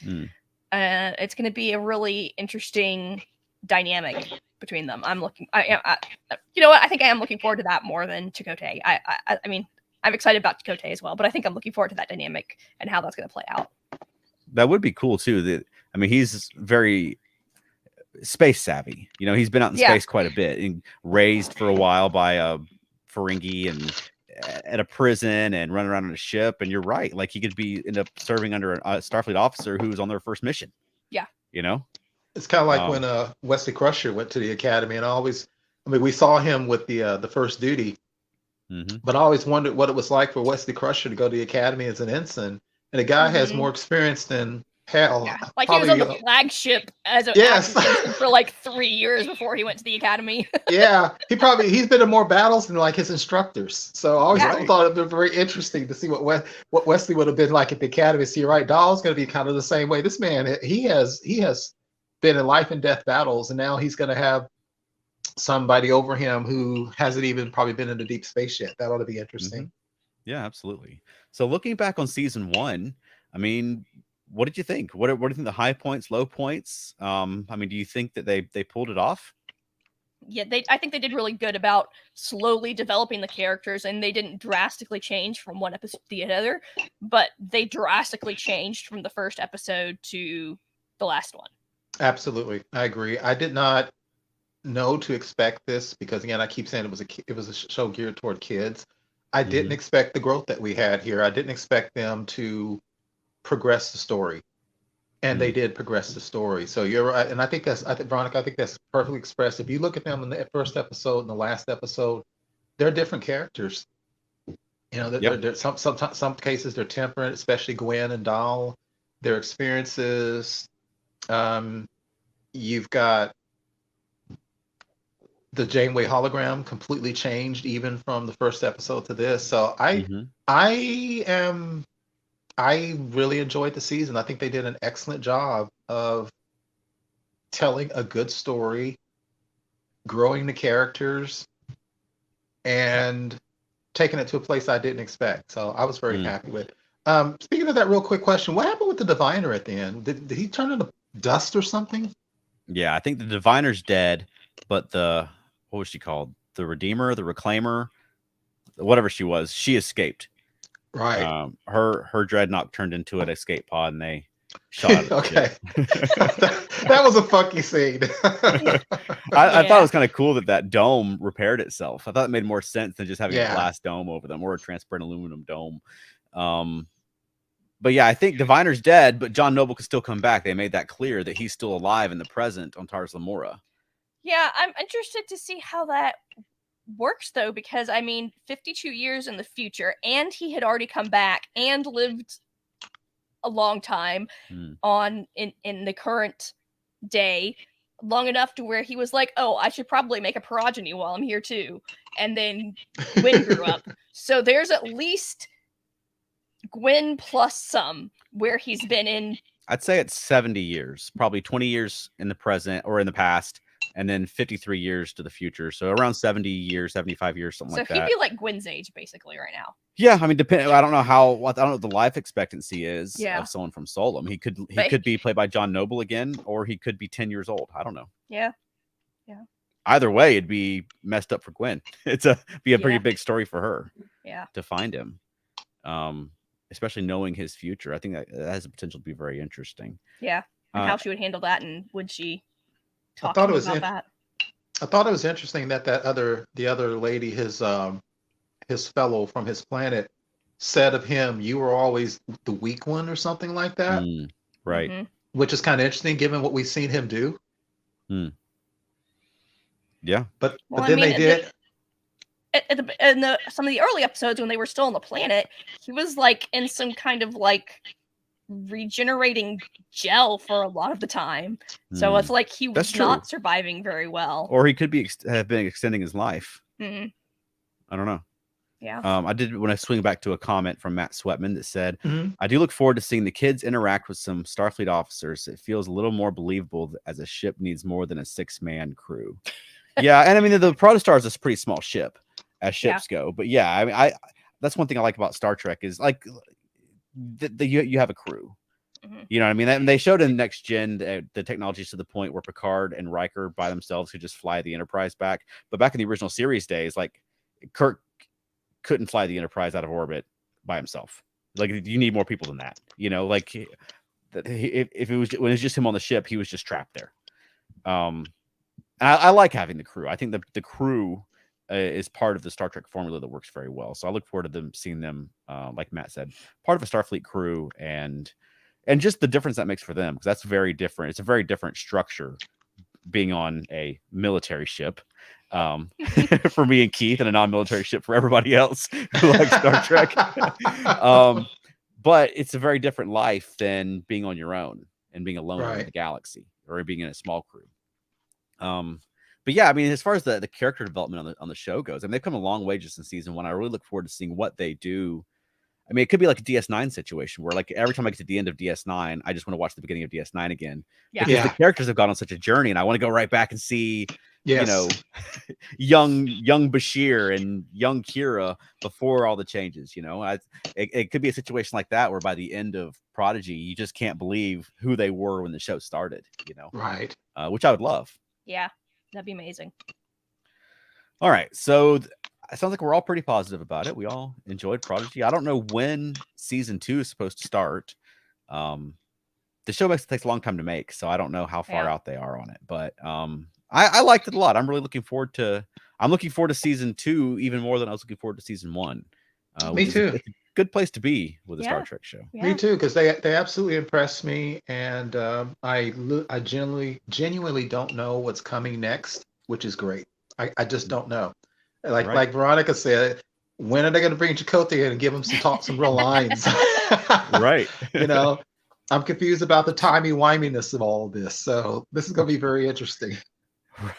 It's going to be a really interesting dynamic between them. You know what? I think I am looking forward to that more than Chakotay. I mean, I'm excited about Chakotay as well, but I think I'm looking forward to that dynamic and how that's going to play out. That would be cool too. He's very space savvy. He's been out in space quite a bit, and raised for a while by a Ferengi and at a prison and running around on a ship. And you're right, like he could end up serving under a Starfleet officer who was on their first mission. Yeah. It's kind of like when Wesley Crusher went to the academy, and we saw him with the first duty, but I always wondered what it was like for Wesley Crusher to go to the academy as an ensign, and a guy has more experience than hell. Yeah. Like he was on the flagship as a for like 3 years before he went to the academy. Yeah, he's been in more battles than like his instructors. So I always thought it'd been very interesting to see what Wesley would have been like at the academy. So you're right, Dahl's going to be kind of the same way. This man, he has been in life and death battles, and now he's going to have somebody over him who hasn't even probably been in the deep space yet. That ought to be interesting. Yeah, absolutely. So looking back on season 1, I mean, what did you think? What do you think the high points, low points? I mean, do you think that they pulled it off? Yeah, I think they did really good about slowly developing the characters, and they didn't drastically change from one episode to the other, but they drastically changed from the first episode to the last one. Absolutely, I agree. I did not know to expect this because, again, I keep saying it was a show geared toward kids. I didn't expect the growth that we had here. I didn't expect them to progress the story, and they did progress the story. So you're right, and I think Veronica, I think that's perfectly expressed. If you look at them in the first episode and the last episode, they're different characters. They're some cases they're temperate, especially Gwen and Dahl. Their experiences. You've got the Janeway hologram completely changed even from the first episode to this. So I really enjoyed the season. I think they did an excellent job of telling a good story, growing the characters, and taking it to a place I didn't expect. So I was very happy with it. Speaking of that, real quick question: what happened with the Diviner at the end? Did he turn into dust or something? Yeah, I think the Diviner's dead, but what was she called? The Redeemer, the Reclaimer, whatever she was, she escaped. Right. Her dreadnought turned into an escape pod, and they shot it. Okay. that was a funky scene. I thought it was kind of cool that dome repaired itself. I thought it made more sense than just having a glass dome over them or a transparent aluminum dome. But yeah, I think Diviner's dead, but John Noble could still come back. They made that clear that he's still alive in the present on Tars Lamora. Yeah, I'm interested to see how that works though, because I mean 52 years in the future, and he had already come back and lived a long time on in the current day, long enough to where he was like, oh, I should probably make a progeny while I'm here too. And then Gwen grew up. So there's at least Gwen plus some where he's been in. I'd say it's 70 years, probably 20 years in the present or in the past, and then 53 years to the future. So around 70 years, 75 years, something like that. So he'd be like Gwen's age basically right now. Yeah, I mean, I don't know I don't know what the life expectancy is of someone from Solom. He could be played by John Noble again, or he could be 10 years old. I don't know. Yeah. Either way, it'd be messed up for Gwen. Be a pretty big story for her. Yeah. To find him, especially knowing his future. I think that has the potential to be very interesting. Yeah, and how she would handle that, and would she talk about that? I thought it was interesting that the other lady, his fellow from his planet, said of him, "You were always the weak one," or something like that. Right. Mm-hmm. Which is kind of interesting, given what we've seen him do. Yeah, but then they did. In some of the early episodes when they were still on the planet, he was like in some kind of like regenerating gel for a lot of the time. So it's like he was not surviving very well. Or he could have been extending his life. Mm-hmm. I don't know. Yeah. I did want to swing back to a comment from Matt Sweatman that said, I do look forward to seeing the kids interact with some Starfleet officers. It feels a little more believable as a ship needs more than a 6-man crew. Yeah, and I mean the Protostar is a pretty small ship as ships go, but yeah, I mean that's one thing I like about Star Trek is like you have a crew. You know what I mean? And they showed in Next Gen the technologies to the point where Picard and Riker by themselves could just fly the Enterprise back. But back in the original series days, like Kirk couldn't fly the Enterprise out of orbit by himself. Like you need more people than that. You know, like if it was when it was just him on the ship, he was just trapped there. I like having the crew. I think the crew is part of the Star Trek formula that works very well. So I look forward to seeing them, like Matt said, part of a Starfleet crew and just the difference that makes for them, because that's very different. It's a very different structure being on a military ship for me and Keith, and a non-military ship for everybody else who likes Star Trek. But it's a very different life than being on your own and being alone in the galaxy, or being in a small crew. But yeah, I mean, as far as the character development on the show goes, I mean, they've come a long way just in season 1. I really look forward to seeing what they do. I mean, it could be like a DS9 situation where, like, every time I get to the end of DS9, I just want to watch the beginning of DS9 again. Yeah. Because the characters have gone on such a journey, and I want to go right back and see, you know, young Bashir and young Kira before all the changes. You know, it could be a situation like that where by the end of Prodigy, you just can't believe who they were when the show started. You know, right? Which I would love. Yeah, that'd be amazing. All right, so it sounds like we're all pretty positive about it. We all enjoyed Prodigy. I don't know when season 2 is supposed to start. The show takes a long time to make, so I don't know how far out they are on it. But I liked it a lot. I'm really looking forward to season 2 even more than I was looking forward to season 1. Me too. It's a good place to be with a Star Trek show. Yeah. Me too, because they absolutely impressed me, and I genuinely don't know what's coming next, which is great. I just don't know. Like Veronica said, when are they going to bring Chakotay in and give him some real lines? Right. You know, I'm confused about the timey-wiminess of all of this. So this is going to be very interesting.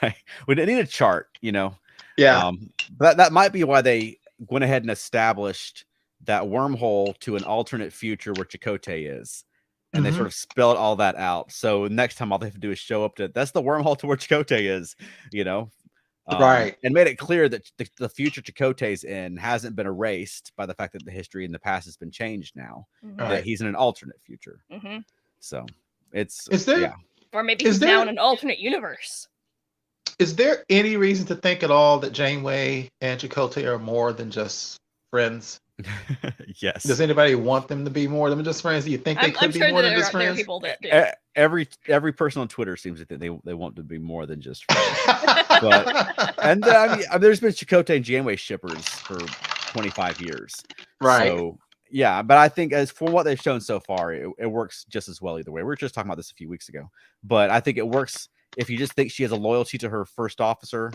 Right. We need a chart, you know. Yeah. That might be why they went ahead and established that wormhole to an alternate future where Chakotay is. And they sort of spelled all that out. So next time all they have to do is show up to that's the wormhole to where Chakotay is, you know. Right. And made it clear that the future Chakotay's in hasn't been erased by the fact that the history in the past has been changed now. That he's in an alternate future. So is there or maybe he's now in an alternate universe. Is there any reason to think at all that Janeway and Chakotay are more than just friends? Yes. Does anybody want them to be more than just friends? Do you think they could be more than just friends? People that do. Every person on Twitter seems like they want to be more than just friends. I mean, there's been Chakotay and Janeway shippers for 25 years. Right. So yeah, but I think as for what they've shown so far, it works just as well either way. We were just talking about this a few weeks ago, but I think it works if you just think she has a loyalty to her first officer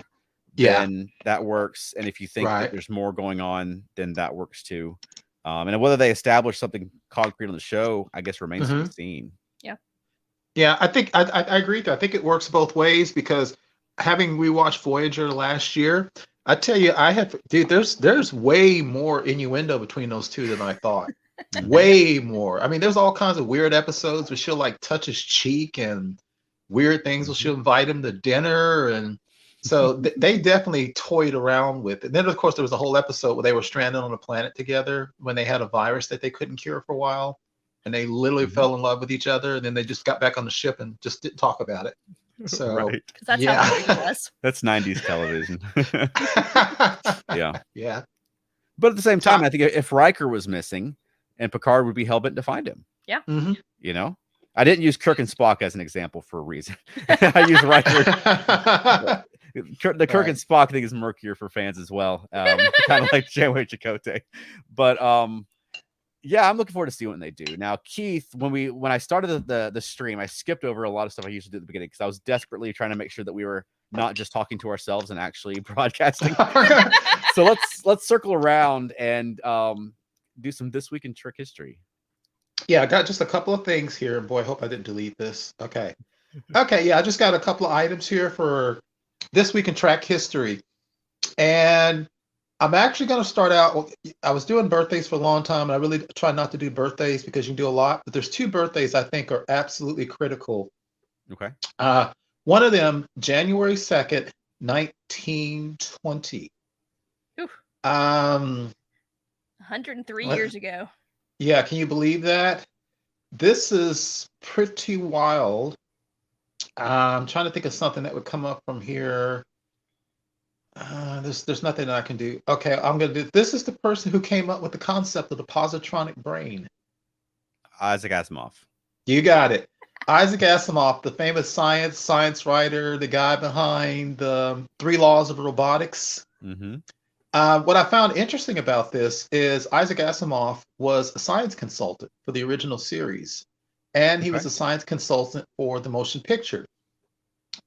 then that works. And if you think that Right. there's more going on, then that works too. And whether they establish something concrete on the show, I guess remains to be seen. Yeah, I think I agree with that. I think it works both ways because having rewatched Voyager last year, I tell you, there's way more innuendo between those two than I thought. Way more. I mean, there's all kinds of weird episodes where she'll like touch his cheek and weird things where she'll invite him to dinner. And so they definitely toyed around with it. And then, of course, there was a whole episode where they were stranded on a planet together when they had a virus that they couldn't cure for a while. And they literally fell in love with each other. And then they just got back on the ship and just didn't talk about it. So, because that's how it was. That's 90s television. Yeah. But at the same time, I think if Riker was missing, and Picard would be hell-bent to find him. Yeah. You know? I didn't use Kirk and Spock as an example for a reason. I used Riker. The Kirk and Spock thing is murkier for fans as well. Kind of like Janeway Chakotay. But yeah, I'm looking forward to see what they do. Now, Keith, when I started the stream, I skipped over a lot of stuff I usually do at the beginning because I was desperately trying to make sure that we were not just talking to ourselves and actually broadcasting. So let's circle around and do some This Week in Trick History. Yeah, I got just a couple of things here. Boy, I hope I didn't delete this. Okay, yeah, I just got a couple of items here for This Week in Track History. And I'm actually going to start out. I was doing birthdays for a long time, and I really try not to do birthdays because you can do a lot. But there's two birthdays I think are absolutely critical. Okay. One of them, January 2nd, 1920. Oof. 103 what? years ago. Yeah, can you believe that? This is pretty wild. I'm trying to think of something that would come up from here. There's nothing that I can do. Okay, I'm gonna do. This is the person who came up with the concept of the positronic brain. Isaac Asimov. You got it. Isaac Asimov, the famous science writer, the guy behind the 3 Laws of Robotics. What I found interesting about this is Isaac Asimov was a science consultant for the original series, and he was a science consultant for the motion picture.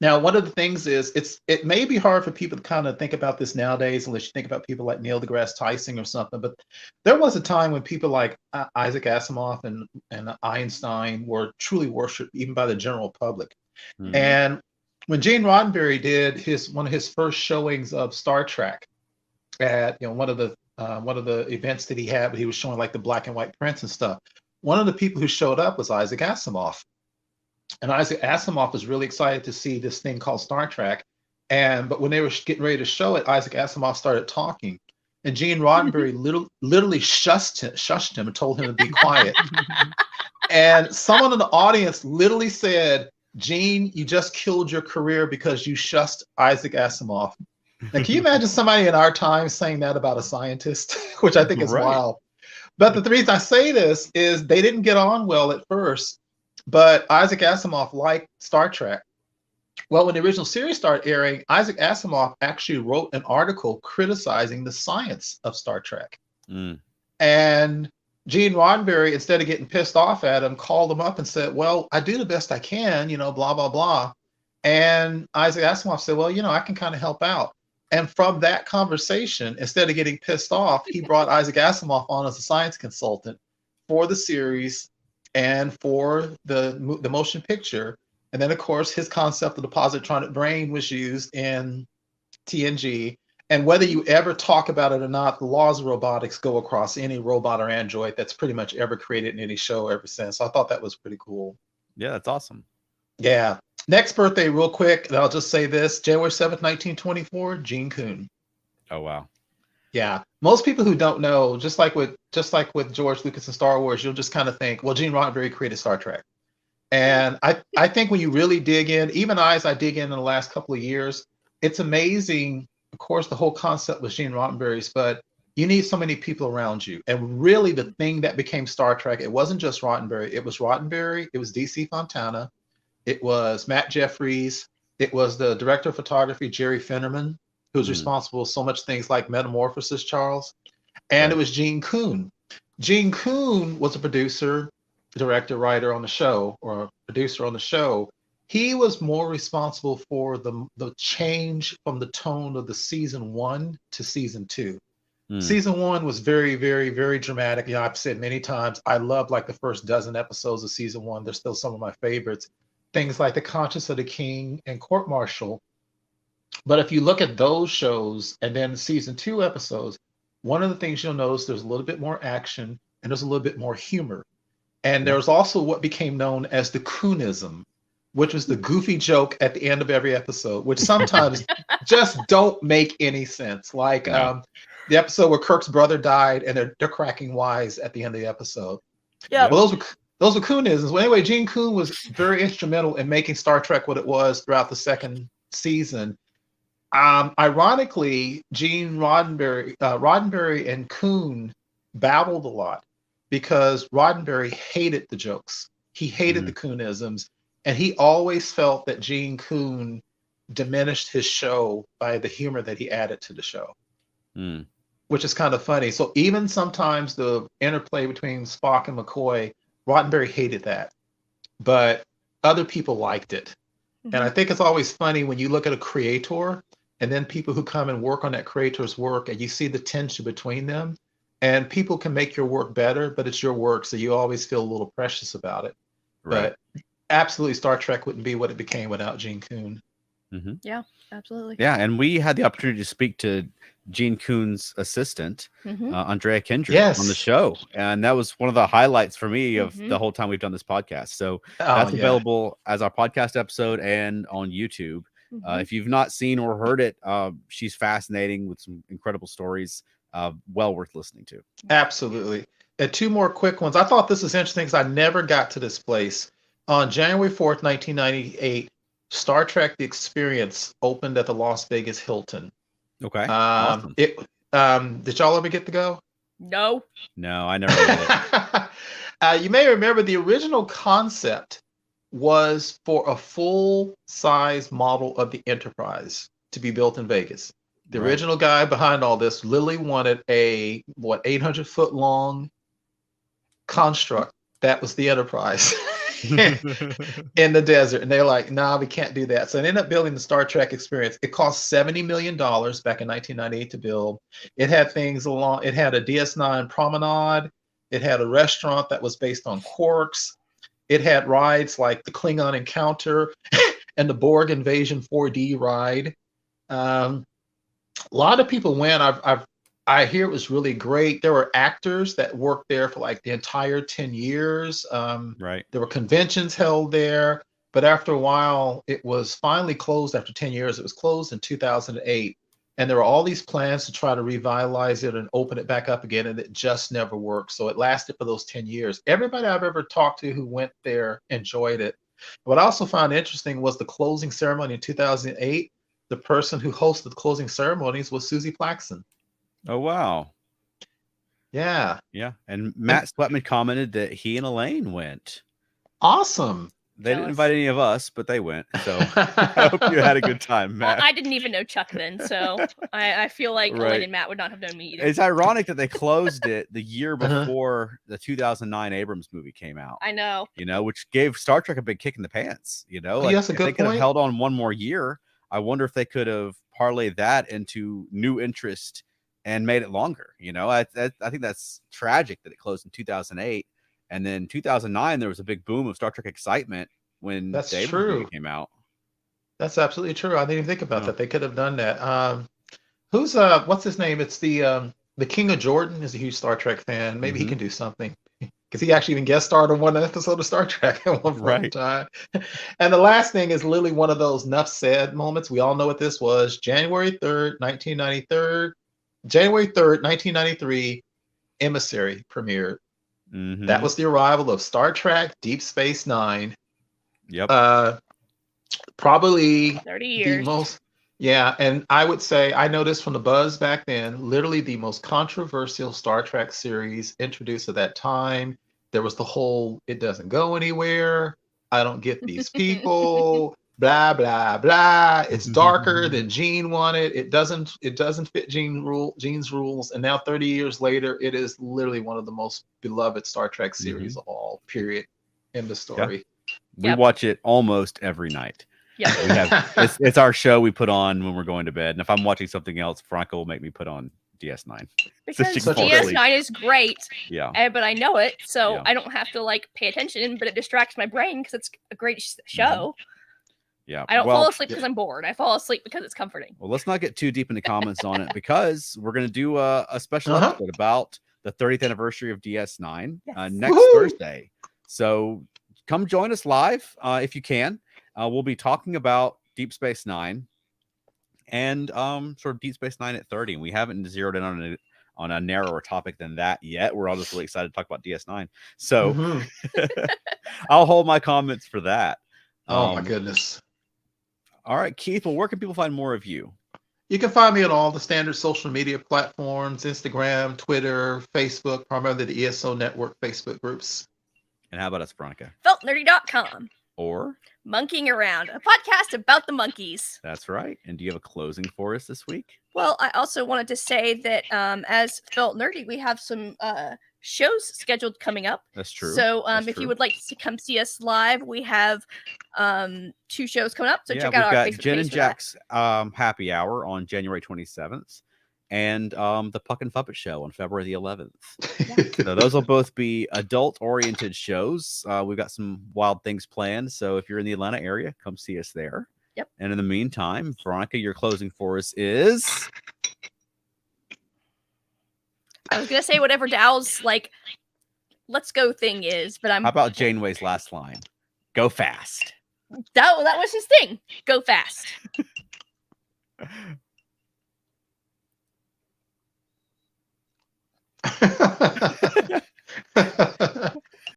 Now, one of the things is it may be hard for people to kind of think about this nowadays, unless you think about people like Neil deGrasse Tyson or something. But there was a time when people like Isaac Asimov and Einstein were truly worshipped, even by the general public. And when Gene Roddenberry did one of his first showings of Star Trek at one of the events that he had, but he was showing like the black and white prints and stuff. One of the people who showed up was Isaac Asimov. And Isaac Asimov was really excited to see this thing called Star Trek. But when they were getting ready to show it, Isaac Asimov started talking. And Gene Roddenberry literally shushed him and told him to be quiet. And someone in the audience literally said, "Gene, you just killed your career because you shushed Isaac Asimov." Now, can you imagine somebody in our time saying that about a scientist? Which I think is wild. But the reason I say this is they didn't get on well at first. But Isaac Asimov liked Star Trek. Well, when the original series started airing, Isaac Asimov actually wrote an article criticizing the science of Star Trek. And Gene Roddenberry, instead of getting pissed off at him, called him up and said, "Well, I do the best I can, blah, blah, blah." And Isaac Asimov said, "Well, I can kind of help out." And from that conversation, instead of getting pissed off, he brought Isaac Asimov on as a science consultant for the series and for the motion picture. And then, of course, his concept of the positronic brain was used in TNG. And whether you ever talk about it or not, the laws of robotics go across any robot or android that's pretty much ever created in any show ever since. So I thought that was pretty cool. Yeah, that's awesome. Yeah. Next birthday, real quick, and I'll just say this: January 7th, 1924, Gene Coon. Oh, wow. Yeah. Most people who don't know, just like with George Lucas and Star Wars, you'll just kind of think, well, Gene Roddenberry created Star Trek. And I think when you really dig in, even as I dig in the last couple of years, it's amazing. Of course, the whole concept was Gene Roddenberry's, but you need so many people around you. And really the thing that became Star Trek, it wasn't just Roddenberry. It was Roddenberry. It was DC Fontana. It was Matt Jeffries. It was the director of photography, Jerry Finnerman, who was responsible for so much things like Metamorphosis, Charles. And it was Gene Coon. Gene Coon was a producer, director, writer on the show, or a producer on the show. he was more responsible for the change from the tone of the season 1 to season 2. Season 1 was very, very, very dramatic. I've said many times, I love like the first dozen episodes of season 1. They're still some of my favorites. Things like The Conscience of the King and Court Martial. But if you look at those shows and then season 2 episodes, one of the things you'll notice, there's a little bit more action and there's a little bit more humor. And there's also what became known as the Coonism, which was the goofy joke at the end of every episode, which sometimes just don't make any sense. Like the episode where Kirk's brother died and they're cracking wise at the end of the episode. Yeah. Well, those were Coonisms. Well, anyway, Gene Coon was very instrumental in making Star Trek what it was throughout the second season. Ironically, Gene Roddenberry and Coon battled a lot because Roddenberry hated the jokes. He hated the Coonisms, and he always felt that Gene Coon diminished his show by the humor that he added to the show, which is kind of funny. So even sometimes the interplay between Spock and McCoy, Roddenberry hated that, but other people liked it. And I think it's always funny when you look at a creator and then people who come and work on that creator's work and you see the tension between them, and people can make your work better, but it's your work. So you always feel a little precious about it. Right. But absolutely, Star Trek wouldn't be what it became without Gene Coon. Yeah, absolutely. Yeah, and we had the opportunity to speak to Gene Coon's assistant, Andrea Kendrick, on the show. And that was one of the highlights for me of the whole time we've done this podcast. So that's available as our podcast episode and on YouTube. If you've not seen or heard it, she's fascinating with some incredible stories. Well worth listening to. Absolutely. And two more quick ones. I thought this was interesting because I never got to this place. On January 4th, 1998, Star Trek The Experience opened at the Las Vegas Hilton. Okay. Awesome. Did y'all ever get to go? No, I never did it. You may remember the original concept was for a full-size model of the Enterprise to be built in Vegas. The original guy behind all this literally wanted a 800-foot long construct that was the Enterprise in the desert, and they're like, "Nah, we can't do that." So they ended up building the Star Trek Experience. It cost $70 million back in 1998 to build. It had things along. It had a DS9 promenade. It had a restaurant that was based on quarks. It had rides like the Klingon Encounter and the Borg Invasion 4D ride. A lot of people went. I hear it was really great. There were actors that worked there for like the entire 10 years. There were conventions held there, but after a while, it was finally closed after 10 years. It was closed in 2008. And there were all these plans to try to revitalize it and open it back up again, and it just never worked. So it lasted for those 10 years. Everybody I've ever talked to who went there enjoyed it. What I also found interesting was the closing ceremony in 2008. The person who hosted the closing ceremonies was Susie Plaxton. Oh, wow. Yeah. Yeah. And Matt Spletman commented that he and Elaine went. Awesome. They didn't invite any of us, but they went. So I hope you had a good time, Matt. Well, I didn't even know Chuck then, so I feel like Elaine and Matt would not have known me either. It's ironic that they closed it the year before the 2009 Abrams movie came out. I know. Which gave Star Trek a big kick in the pants. That's a good if they could have point. held on one more year, I wonder if they could have parlayed that into new interest and made it longer. I think that's tragic that it closed in 2008. And then 2009, there was a big boom of Star Trek excitement when the Abrams movie came out. That's absolutely true. I didn't even think about that. They could have done that. What's his name? It's the King of Jordan is a huge Star Trek fan. Maybe he can do something. Because he actually even guest starred on one episode of Star Trek at one point in time. And the last thing is literally one of those enough said moments. We all know what this was. January 3rd, 1993, Emissary premiered. That was the arrival of Star Trek Deep Space Nine. Yep. Probably 30 years. the most. Yeah, and I would say, I noticed from the buzz back then, literally the most controversial Star Trek series introduced at that time. There was the whole, it doesn't go anywhere. I don't get these people. Blah blah blah. It's darker than Gene wanted. It doesn't fit Gene's rules. And now 30 years later, it is literally one of the most beloved Star Trek series of all. Period. End of story. We Yep. watch it almost every night. Yeah. We have it's our show we put on when we're going to bed. And if I'm watching something else, Franco will make me put on DS9. Because she can fall asleep. DS9 is great, Yeah. but I know it, so Yeah. I don't have to like pay attention, but it distracts my brain because it's a great show. Yeah. I don't fall asleep because I'm bored. I fall asleep because it's comforting. Well, let's not get too deep into comments on it because we're going to do a special episode about the 30th anniversary of DS9 next Thursday. So come join us live if you can. We'll be talking about Deep Space Nine and sort of Deep Space Nine at 30. And we haven't zeroed in on a narrower topic than that yet. We're all just really excited to talk about DS9. So I'll hold my comments for that. Oh my goodness. All right, Keith. Well, where can people find more of you? You can find me on all the standard social media platforms: Instagram, Twitter, Facebook, primarily the ESO Network Facebook groups. And how about us, Veronica? Feltnerdy.com. Or Monkeying Around, a podcast about the monkeys. That's right. And do you have a closing for us this week? Well, I also wanted to say that as Felt Nerdy, we have some shows scheduled coming up. That's true. So if you would like to come see us live, we have 2 shows coming up. So check out our Facebook page. Jen and Jack's happy hour on January 27th. And the Puck and Puppet Show on February the 11th. So those will both be adult-oriented shows. We've got some wild things planned. So if you're in the Atlanta area, come see us there. Yep. And in the meantime, Veronica, your closing for us is... I was going to say whatever Dow's, like, let's go thing is, but I'm... How about Janeway's last line? Go fast. That was his thing. Go fast.